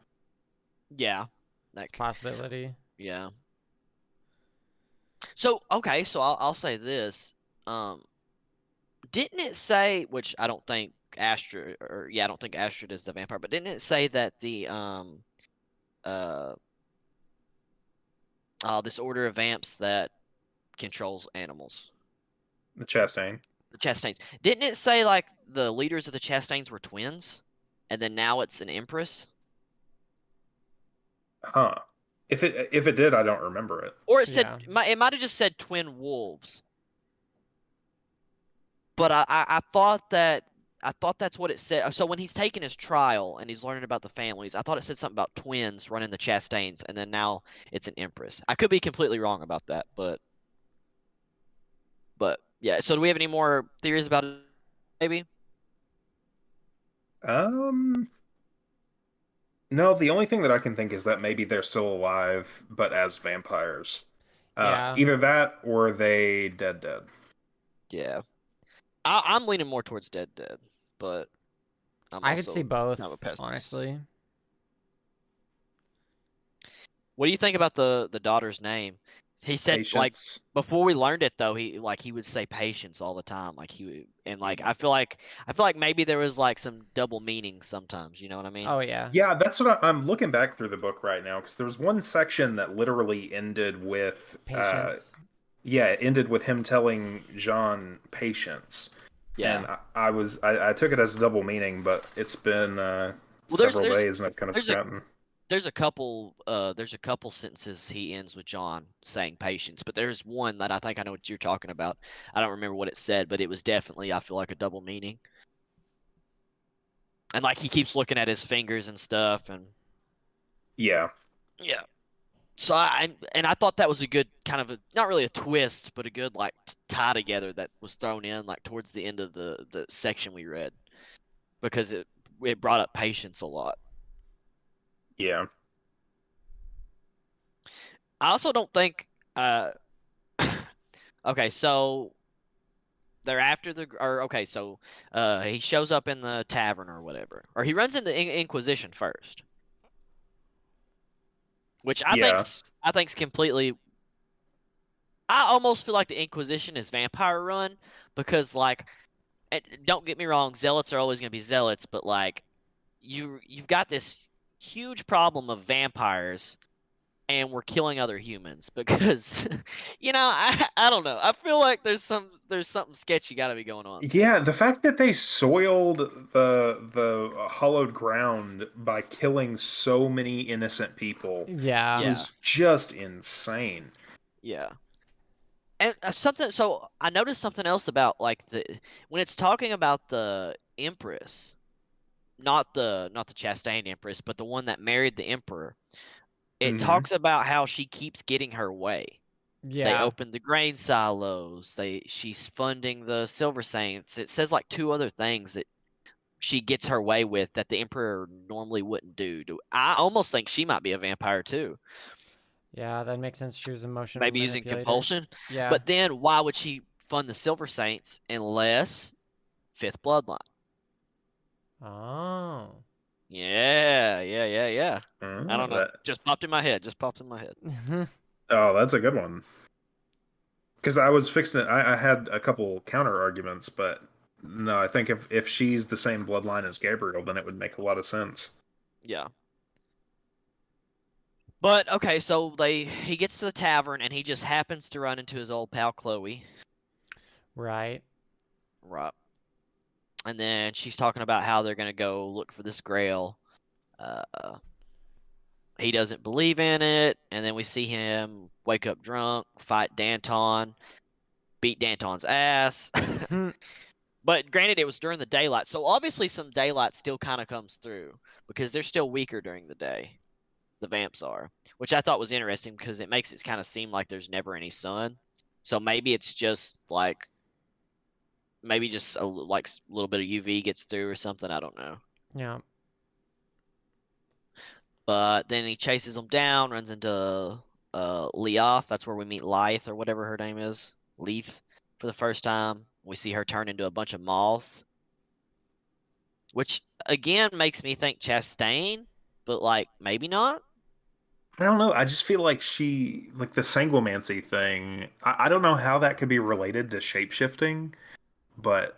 yeah. It's a That possibility. yeah. So okay, so I'll say this. Um didn't it say, which I don't think Astra, or yeah, I don't think Astrid is the vampire, but didn't it say that the uh this order of vamps that controls animals, The Chastain. the Chastains, didn't it say like the leaders of the Chastains were twins, and then now it's an empress? Huh. If it did, I don't remember it. Or Yeah. it might have just said twin wolves, but I thought that's what it said. So when he's taking his trial and he's learning about the families, I thought it said something about twins running the Chastains, and then now it's an empress. I could be completely wrong about that, but yeah. So do we have any more theories about it? Maybe. Um, no, the only thing that I can think is that maybe they're still alive, but as vampires. Yeah. Either that or they dead. Yeah. I'm leaning more towards Dead Dead, but I'm I could see also kind of a both, pessimist. honestly. What do you think about the daughter's name? He said like Patience. before we learned it though, he would say patience all the time, like he would, and like I feel like maybe there was like some double meaning sometimes. You know what I mean? Oh, yeah. Yeah, that's what I'm looking back through the book right now because there was one section that literally ended with, Patience. yeah, it ended with him telling Jean patience, and Yeah. I took it as a double meaning, but it's been Well, several days and I've kind of there's a forgotten. there's a couple sentences he ends with John saying patience, but there's one that I think I know what you're talking about. I don't remember what it said, but it was definitely, I feel like, a double meaning. And like he keeps looking at his fingers and stuff, and Yeah, yeah. So I thought that was a good kind of a, not really a twist, but a good like tie together that was thrown in like towards the end of the section we read, because it brought up patience a lot. yeah, I also don't think okay, so they're after the or okay, so he shows up in the tavern or whatever, or he runs into Inquisition first, which yeah. I think's completely. I almost feel like the Inquisition is vampire run because like, don't get me wrong, zealots are always going to be zealots, but like you've got this huge problem of vampires, and we're killing other humans because I don't know. I feel like there's something sketchy got to be going on there. Yeah, the fact that they soiled the hollowed ground by killing so many innocent people Yeah. Yeah, was just insane. yeah. And something. So I noticed something else about like the when it's talking about the Empress, not the Chastain Empress, but the one that married the Emperor. It Hmm. talks about how she keeps getting her way. They Yeah. opened the grain silos. She's funding the Silver Saints. It says like two other things that she gets her way with that the Emperor normally wouldn't do. I almost think she might be a vampire too. Yeah, that makes sense. She was a emotional Maybe using manipulator. compulsion. Yeah. But then why would she fund the Silver Saints unless fifth bloodline. Oh. Yeah. I Oh, don't know. Just popped in my head. Just popped in my head. oh, that's a good one. Because I was fixing it. I had a couple counter arguments, but no, I think if she's the same bloodline as Gabriel, then it would make a lot of sense. Yeah. But okay, so he gets to the tavern and he just happens to run into his old pal Chloe. Right. Right. And then she's talking about how they're gonna go look for this grail. Uh, he doesn't believe in it, and then we see him wake up drunk, fight Danton, beat Danton's ass. But granted, it was during the daylight, so obviously some daylight still kind of comes through because they're still weaker during the day. The vamps are, which I thought was interesting because it makes it kind of seem like there's never any sun. So maybe it's just like maybe just a like little bit of UV gets through or something. I don't know. Yeah. But then he chases them down, runs into Leoth. That's where we meet Lyth or whatever her name is, Leith, for the first time. We see her turn into a bunch of moths, which again makes me think Chastain, but like maybe not. I don't know. I just feel like like the sanguimancy thing. I don't know how that could be related to shapeshifting, but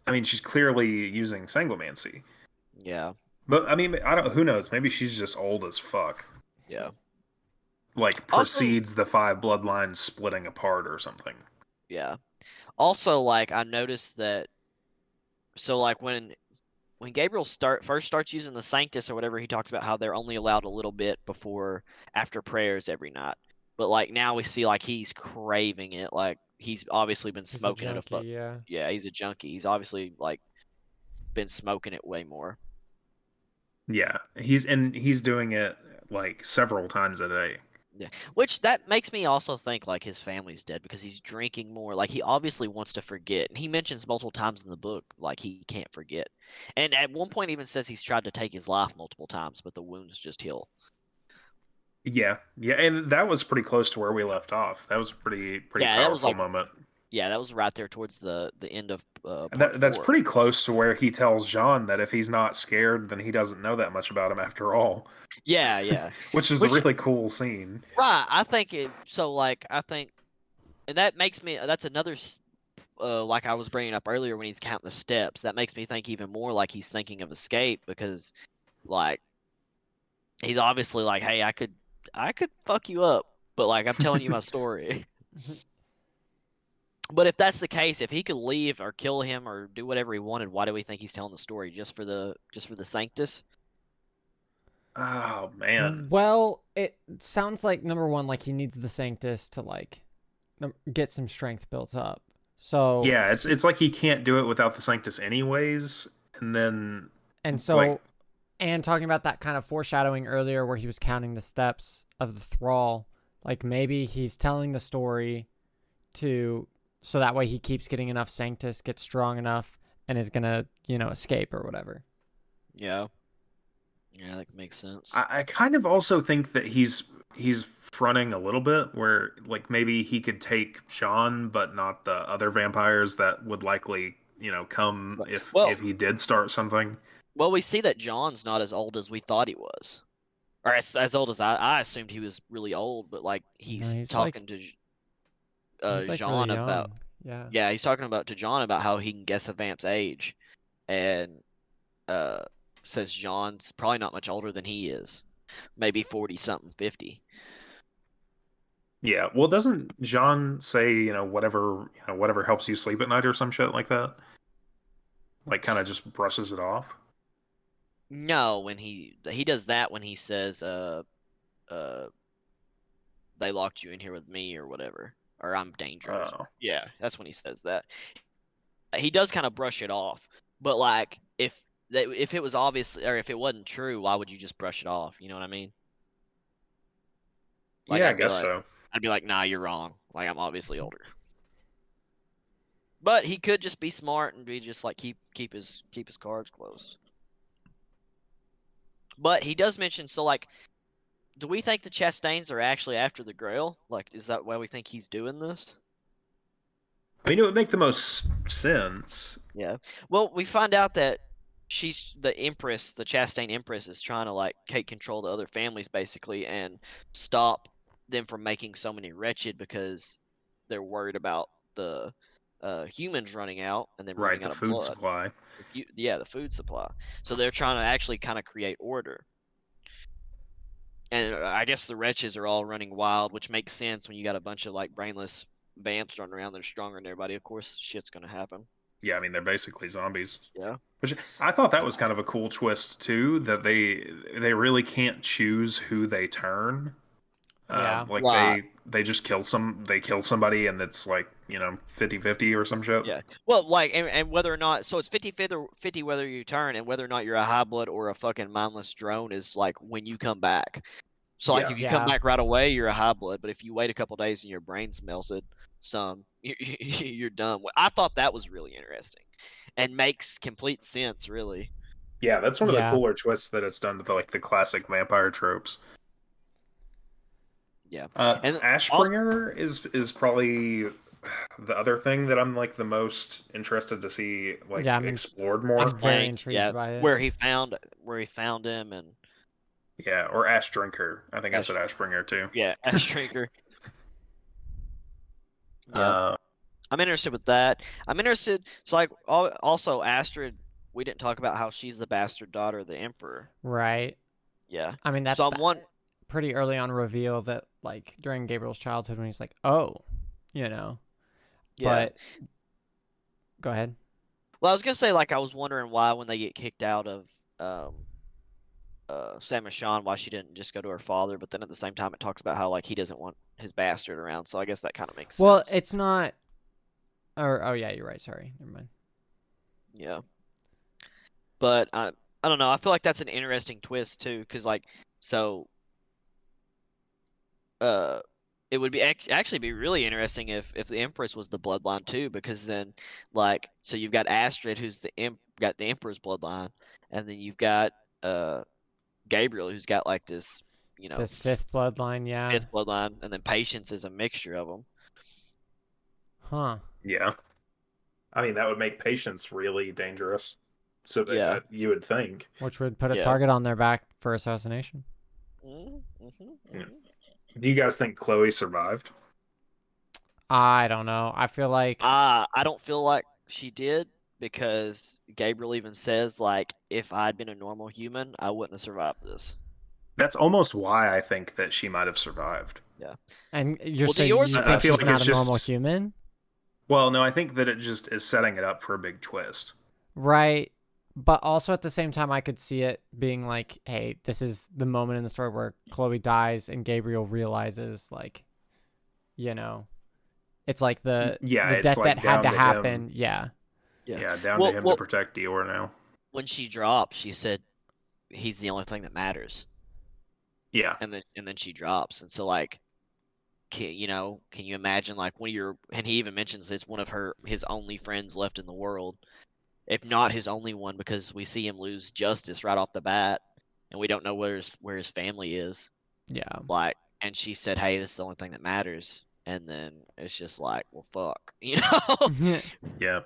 I mean, she's clearly using sanguimancy. Yeah, But I mean, I don't. Who knows? Maybe she's just old as fuck. yeah. Like Also, precedes the five bloodlines splitting apart or something. yeah. Also, like I noticed that. So, like when Gabriel first starts using the Sanctus or whatever, he talks about how they're only allowed a little bit before after prayers every night. But like now we see like he's craving it. Like he's obviously been He's a smoking it a junkie, fuck. yeah. Yeah, he's a junkie. He's obviously like been smoking it way more. Yeah, he's doing it like several times a day. Yeah, which that makes me also think like his family's dead because he's drinking more. Like he obviously wants to forget, and he mentions multiple times in the book like he can't forget. And at one point even says he's tried to take his life multiple times, but the wounds just heal. Yeah, and that was pretty close to where we left off. That was a pretty Yeah, that was powerful like moment. yeah, that was right there towards the end of And part that's four. pretty close to where he tells John that if he's not scared, then he doesn't know that much about him after all, Yeah. which is a Which really cool scene. right, I think so. Like I think, and that makes me. That's another like I was bringing up earlier when he's counting the steps. That makes me think even more like he's thinking of escape because like he's obviously like, hey, I could fuck you up, but like I'm telling you my story. But if that's the case, if he could leave or kill him or do whatever he wanted, why do we think he's telling the story just for the Sanctus? Oh man. Well, it sounds like number one, like he needs the Sanctus to like get some strength built up. So Yeah, it's like he can't do it without the Sanctus anyways, and then and like so and talking about that kind of foreshadowing earlier where he was counting the steps of the thrall, like maybe he's telling the story to so that way he keeps getting enough Sanctus, gets strong enough, and is gonna, escape or whatever. Yeah, yeah, that makes sense. I kind of also think that he's fronting a little bit where like maybe he could take Sean, but not the other vampires that would likely, come But, if he did start something. well, we see that John's not as old as we thought he was, or as old as I assumed he was really old. But like No, he's talking to he's like really Jean about young. Yeah. yeah, he's talking about to John about how he can guess a vamp's age, and uh says John's probably not much older than he is, maybe 40 something, 50. Yeah. Well, doesn't Jean say, whatever helps you sleep at night or some shit like that? Like kind of just brushes it off. No, when he does that when he says uh they locked you in here with me or whatever, or I'm dangerous. Oh. Yeah, that's when he says that. He does kind of brush it off, but like if it was obviously or if it wasn't true, why would you just brush it off? You know what I mean? Like Yeah, I guess so. I'd be like, nah, you're wrong. Like I'm obviously older. But he could just be smart and be just like keep his cards close. But he does mention so like, do we think the Chastains are actually after the Grail? Like, is that why we think he's doing this? I mean, it would make the most sense. Yeah. Well, we find out that she's the Empress, the Chastain Empress, is trying to like take control of the other families basically and stop them from making so many wretched because they're worried about the humans running out and then Right, running the out of food blood. supply. Yeah, the food supply. So they're trying to actually kind of create order. And I guess the wretches are all running wild, which makes sense when you got a bunch of like brainless vamps running around that are stronger than everybody. Of course, shit's gonna happen. Yeah, I mean, they're basically zombies. Yeah. Which I thought that was kind of a cool twist too, that they really can't choose who they turn. Yeah. Like Right. they just they kill somebody and it's like, 50-50 or some shit. Yeah. Well, like, and whether or not, so it's 50 whether you turn, and whether or not you're a high blood or a fucking mindless drone is like when you come back. So, like, Yeah. if you come Yeah. back right away, you're a high blood, but if you wait a couple days and your brain's melted, you're done. I thought that was really interesting and makes complete sense, really. Yeah, that's one of the Yeah. cooler twists that it's done to the classic vampire tropes. Yeah. And also, Ashbringer is probably the other thing that I'm like the most interested to see like Yeah, I mean, explored more. I'm very explain, intrigued yeah, by it. where he found him and Yeah, or Ash Drinker. I think I said Ash, Ashbringer too. yeah, Ash Drinker. Yeah. Uh, I'm interested with that. I'm interested. So, like, also Astrid, we didn't talk about how she's the bastard daughter of the Emperor. Right. Yeah. I mean, So I'm one. pretty early on reveal that, like, during Gabriel's childhood when he's like, oh, Yeah. But go ahead. Well, I was gonna say, like, I was wondering why when they get kicked out of Sam and Sean, why she didn't just go to her father. But then at the same time, it talks about how like he doesn't want his bastard around. So I guess that kind of makes sense. Well, it's not. Or oh yeah, you're right. Sorry, never mind. Yeah. But I don't know. I feel like that's an interesting twist too, because like so it would be actually be really interesting if the Empress was the bloodline too, because then like so you've got Astrid who's got the Emperor's bloodline, and then you've got Gabriel who's got like this This fifth bloodline, yeah. fifth bloodline, and then Patience is a mixture of them. Huh. yeah. I mean, that would make Patience really dangerous. So Yeah. you would think. Which would put a Yeah. target on their back for assassination. Yeah. Do you guys think Chloe survived? I don't know. I feel like I don't feel like she did, because Gabriel even says like if I'd been a normal human, I wouldn't have survived this. That's almost why I think that she might have survived. Yeah. And you're Well, do saying yours you survive? think she's I feel like not it's a normal just- human? Well, no, I think that it just is setting it up for a big twist. Right. But also at the same time, I could see it being like, hey, this is the moment in the story where Chloe dies and Gabriel realizes, like, it's like the it's death like that had to down to happen. him. Yeah. Yeah, down Well- to him well- to protect Dior now. When she dropped, she said he's the only thing that matters. Yeah. And then she drops, and so like can you imagine like and he even mentions it's one of his only friends left in the world, if not his only one, because we see him lose Justice right off the bat, and we don't know where his family is. Yeah. Like, and she said, hey, this is the only thing that matters, and then it's just like, well, fuck. Yeah.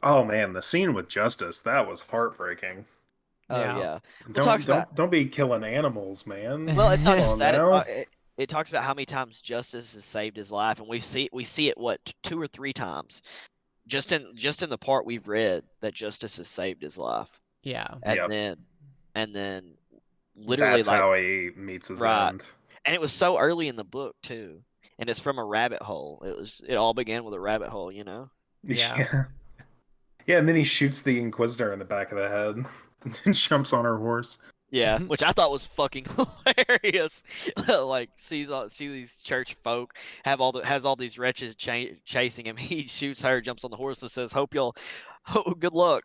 Oh man, the scene with Justice, that was heartbreaking. Oh Yeah. yeah. Don't be killing animals, man. Well, it's not Come just on that. now. It talks about how many times Justice has saved his life, and we see it what 2 or 3 times, just in the part we've read, that Justice has saved his life, Yeah. and Yep. then literally That's like how he meets his Right. end. and it was so early in the book too, and it's from a rabbit hole. It all began with a rabbit hole, Yeah. Yeah. Yeah, and then he shoots the Inquisitor in the back of the head and jumps on her horse. Yeah, which I thought was fucking hilarious. Like see these church folk has all these wretches chasing him. He shoots her, jumps on the horse, and says, good luck."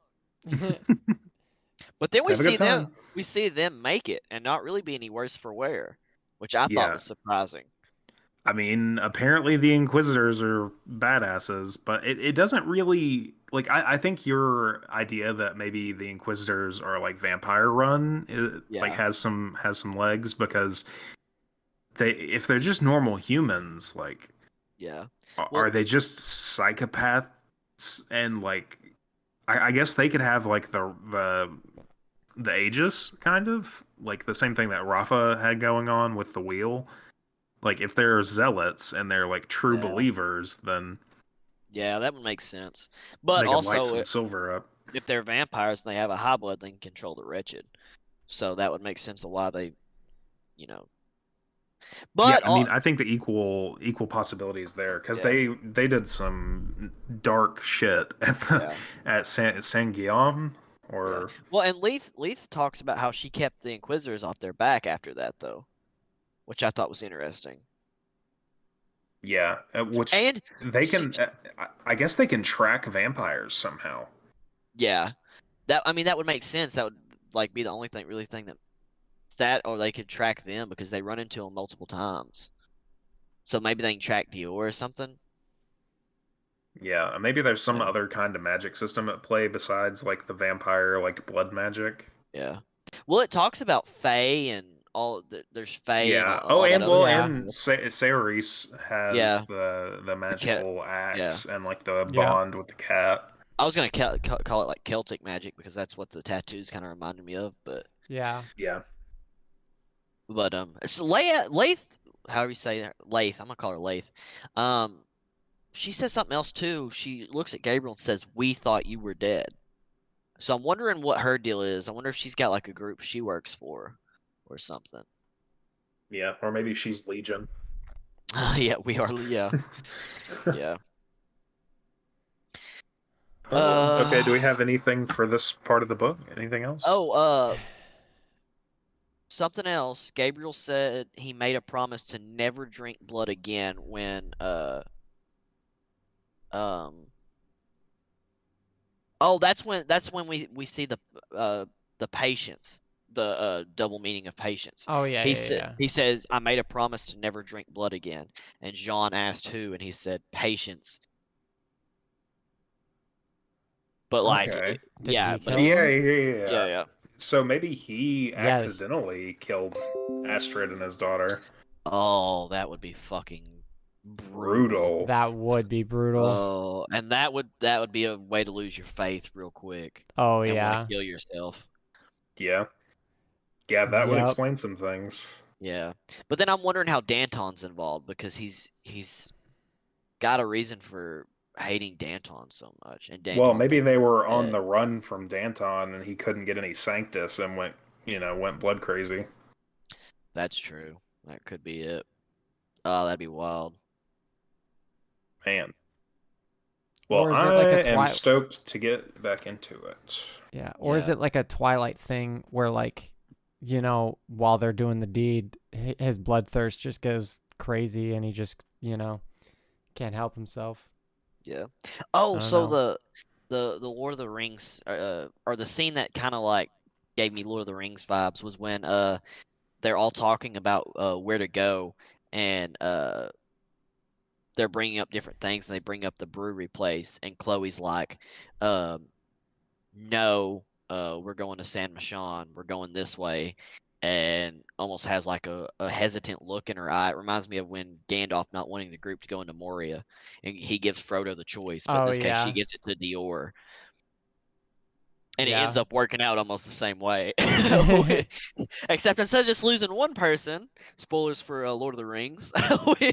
But then Have a good time. we see them make it and not really be any worse for wear, which I Yeah. thought was surprising. I mean, apparently the Inquisitors are badasses, but it doesn't really like. I think your idea that maybe the Inquisitors are like vampire run like Yeah. has some legs, because if they're just normal humans, like Yeah. are Well- they just psychopath and like I guess they could have like the Aegis kind of like the same thing that Rafa had going on with the wheel. Like if they're zealots and they're like true Yeah. believers, then Yeah, that would make sense. But they could light also, some silver up. if they're vampires and they have a high blood, they can control the wretched. So that would make sense of why they, you know. Yeah, But I mean, I think the equal possibilities there because yeah, they did some dark shit at yeah, at San Guillaume yeah. or Well, and Leith talks about how she kept the Inquisitors off their back after that, though, which I thought was interesting. yeah, which And they she, can. I guess they can track vampires somehow. yeah, I mean, that would make sense. That would like be the only thing that, or they could track them because they run into them multiple times. So maybe they can track Dior or something. Yeah, maybe there's some Yeah. other kind of magic system at play besides like the vampire, like blood magic. Yeah. Well, it talks about Fae and there's Fae and Yeah. Oh, all that and other well, Yeah. and Ceres has Yeah. the The cat. magical Yeah. axe and like the Yeah. bond with the cat. I was gonna call it like Celtic magic because that's what the tattoos kind of reminded me of, Yeah. Yeah. but it's Lath, however you say that, Lath. I'm gonna call her Lath. Um, she says something else too. She looks at Gabriel and says, "We thought you were dead." So I'm wondering what her deal is. I wonder if she's got like a group she works for, or something. Yeah. Or maybe she's Legion. Yeah, we are. Yeah, yeah. Okay. Do we Uh have anything for this part of the book? Anything else? oh. Something else. Gabriel said he made a promise to never drink blood again when um oh, that's when we see the patience, the double meaning of patience. Oh yeah, He yeah, said yeah. he says I made a promise to never drink blood again. And Jean asked who, and he said patience. But Okay. Did yeah, he but kill it Yeah, was him? yeah, yeah. yeah, Yeah. yeah. So maybe he Yeah. accidentally killed Astrid and his daughter. Oh, that would be fucking brutal. Brutal. That would be brutal. Oh, and that would be a way to lose your faith real quick Oh and want to yeah. kill yourself. Yeah. Yeah, that would Yep. explain some things. Yeah. But then I'm wondering how Danton's involved because he's got a reason for hating Danton so much, and Well, Danton maybe thinks they were he's on dead. the run from Danton and he couldn't get any Sanctus and went blood crazy. That's true. That could be it. Oh, that'd be wild. Man. Well, Or is it I like a am Twilight? stoked to get back into it. Yeah. Or is Yeah. it like a Twilight thing where like, while they're doing the deed, his bloodthirst just goes crazy and he just, can't help himself. Yeah. I Oh, don't so know. the Lord of the Rings or the scene that kind of like gave me Lord of the Rings vibes was when they're all talking about where to go, and they're bringing up different things, and they bring up the brewery place, and Chloe's like, um, "No, we're going to San Michon. We're going this way," and almost has like a hesitant look in her eye. It reminds me of when Gandalf not wanting the group to go into Moria, and he gives Frodo the choice, but in Oh this case, she yeah. gives it to Dior. And it ends Yeah. up working out almost the same way. Except instead of just losing one person, spoilers for Lord of the Rings, we,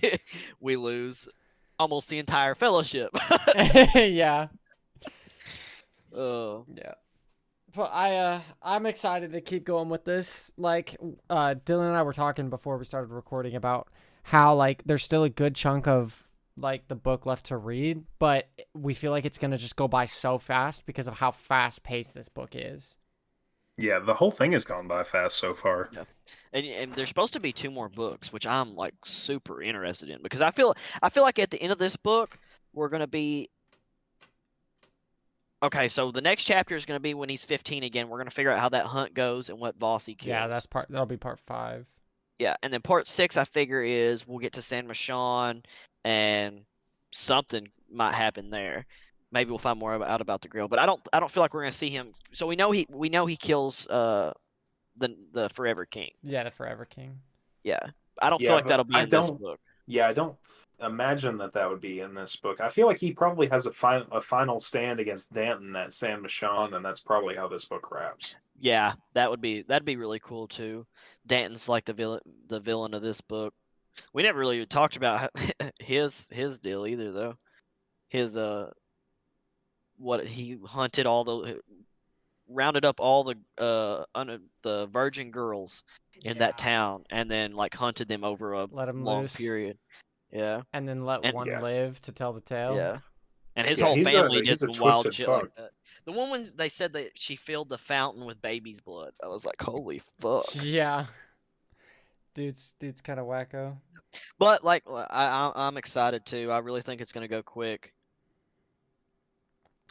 we lose almost the entire fellowship. Yeah. Oh, Yeah. But I'm excited to keep going with this. Like Dylan and I were talking before we started recording about how like there's still a good chunk of like the book left to read, but we feel like it's going to just go by so fast because of how fast paced this book is. Yeah, the whole thing has gone by fast so far. yeah. And there's supposed to be two more books, which I'm like super interested in because I feel like at the end of this book we're gonna be okay. So the next chapter is gonna be when he's 15 again. We're gonna figure out how that hunt goes and what boss he Yeah, kills. that'll be part 5. Yeah, and then part 6 I figure is we'll get to San Michon and something might happen there. Maybe we'll find more out about the grill, but I don't feel like we're gonna see him. So we know he kills the Forever King. Yeah, the Forever King. Yeah, I don't feel Yeah, like but that'll be in this book. Yeah, I don't imagine that would be in this book. I feel like he probably has a final stand against Danton at San Michon, and that's probably how this book wraps. Yeah, that'd be really cool too. Danton's like the villain of this book. We never really talked about his deal either, though. His what he hunted all the rounded up all the virgin girls in that town, and then like hunted them over a Let him long loose. period. Yeah, And then let and one live to tell the tale. yeah, and his Yeah, whole family did he's a some wild twisted shit fuck. like that. The one when they said that she filled the fountain with baby's blood, I was like, holy fuck. Yeah. Dude's kind of wacko. But like, I'm excited too. I really think it's gonna go quick.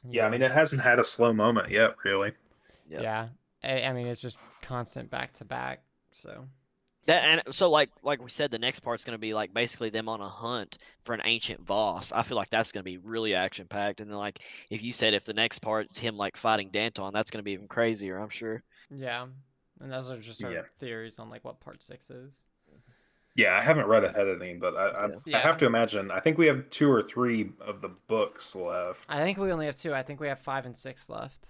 Yeah, I mean, it hasn't had a slow moment yet, really. Yep. Yeah. I mean, it's just constant back to back. So. That and so like we said, the next part's gonna be like basically them on a hunt for an ancient boss. I feel like that's gonna be really action packed. And then like if you said if the next part's him like fighting Danton, that's gonna be even crazier, I'm sure. Yeah. And those are just our Yeah. theories on like what part 6 is. Yeah, I haven't read ahead of any, but I Yeah. have to imagine. I think we have 2 or 3 of the books left. I think we only have 2. I think we have 5 and 6 left.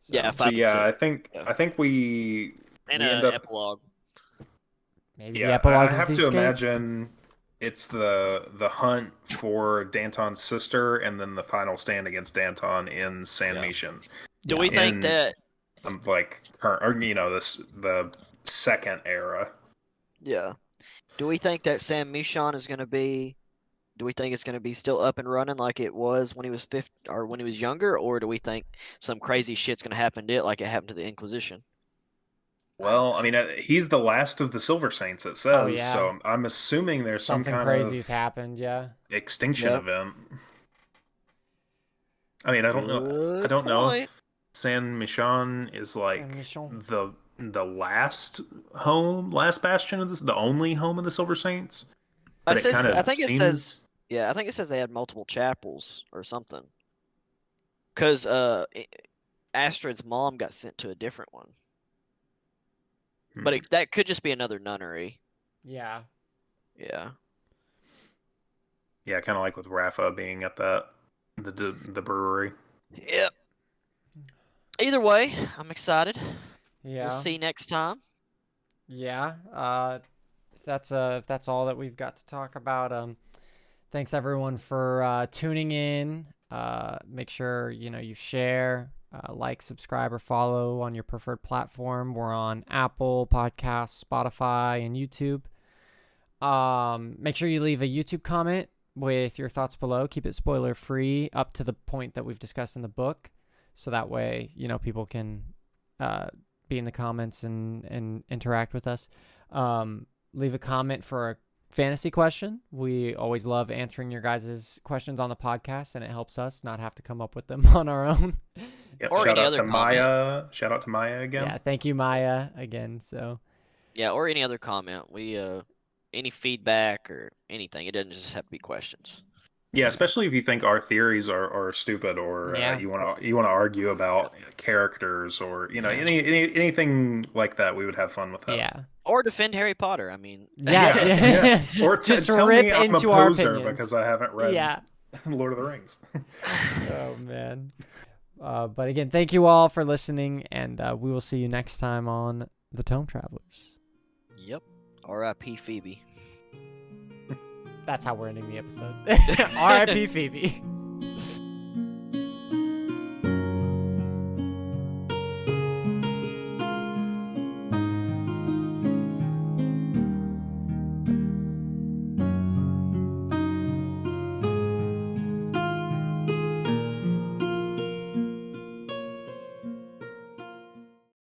So, Yeah, So 5 and yeah, 6. I think we And we an end up. epilogue. maybe the Yeah, epilogue I is have the to escape. imagine it's the hunt for Danton's sister, and then the final stand against Danton in San Yeah. Mission. Do we think In- that Like current, or the second era. yeah. Do we think that Sam Michon is gonna be do we think it's gonna be still up and running like it was when he was 50 or when he was younger, or do we think some crazy shit's gonna happen to it like it happened to the Inquisition? Well, I mean, he's the last of the Silver Saints, it says. Oh, yeah. So I'm assuming there's Something some kind crazy's of happened, yeah. extinction Yep. event. I mean, I don't know. I Good don't know point. if San Michon is like Saint-Michon. the last bastion of the only home of the Silver Saints. But it kind of I think it seems. says yeah, I think it says they had multiple chapels or something. Cause Astrid's mom got sent to a different one, but that could just be another nunnery. Yeah. Yeah. Yeah, kind of like with Rafa being at the brewery. Yep. Either way, I'm excited. Yeah. We'll see next time. Yeah. If that's all that we've got to talk about, thanks everyone for tuning in. Make sure you share, like, subscribe, or follow on your preferred platform. We're on Apple Podcasts, Spotify, and YouTube. Make sure you leave a YouTube comment with your thoughts below. Keep it spoiler free up to the point that we've discussed in the book, so that way people can be in the comments and interact with us. Leave a comment for a fantasy question. We always love answering your guys' questions on the podcast, and it helps us not have to come up with them on our own. Yep, Or shout any out other to comment. Maya. Shout out to Maya again. Yeah, thank you, Maya, again. So Yeah, or any other comment. We any feedback or anything. It doesn't just have to be questions. Yeah, especially if you think our theories are stupid, or Yeah. you want to argue about characters, or anything like that. We would have fun with that. yeah, Or defend Harry Potter. I mean, yeah. Or Just to tell rip me I'm a into our poser opinions. because I haven't read Yeah. Lord of the Rings. Oh man. But again, thank you all for listening, and we will see you next time on The Tome Travelers. Yep. R.I.P. Phoebe. That's how we're ending the episode. R.I.P. Phoebe.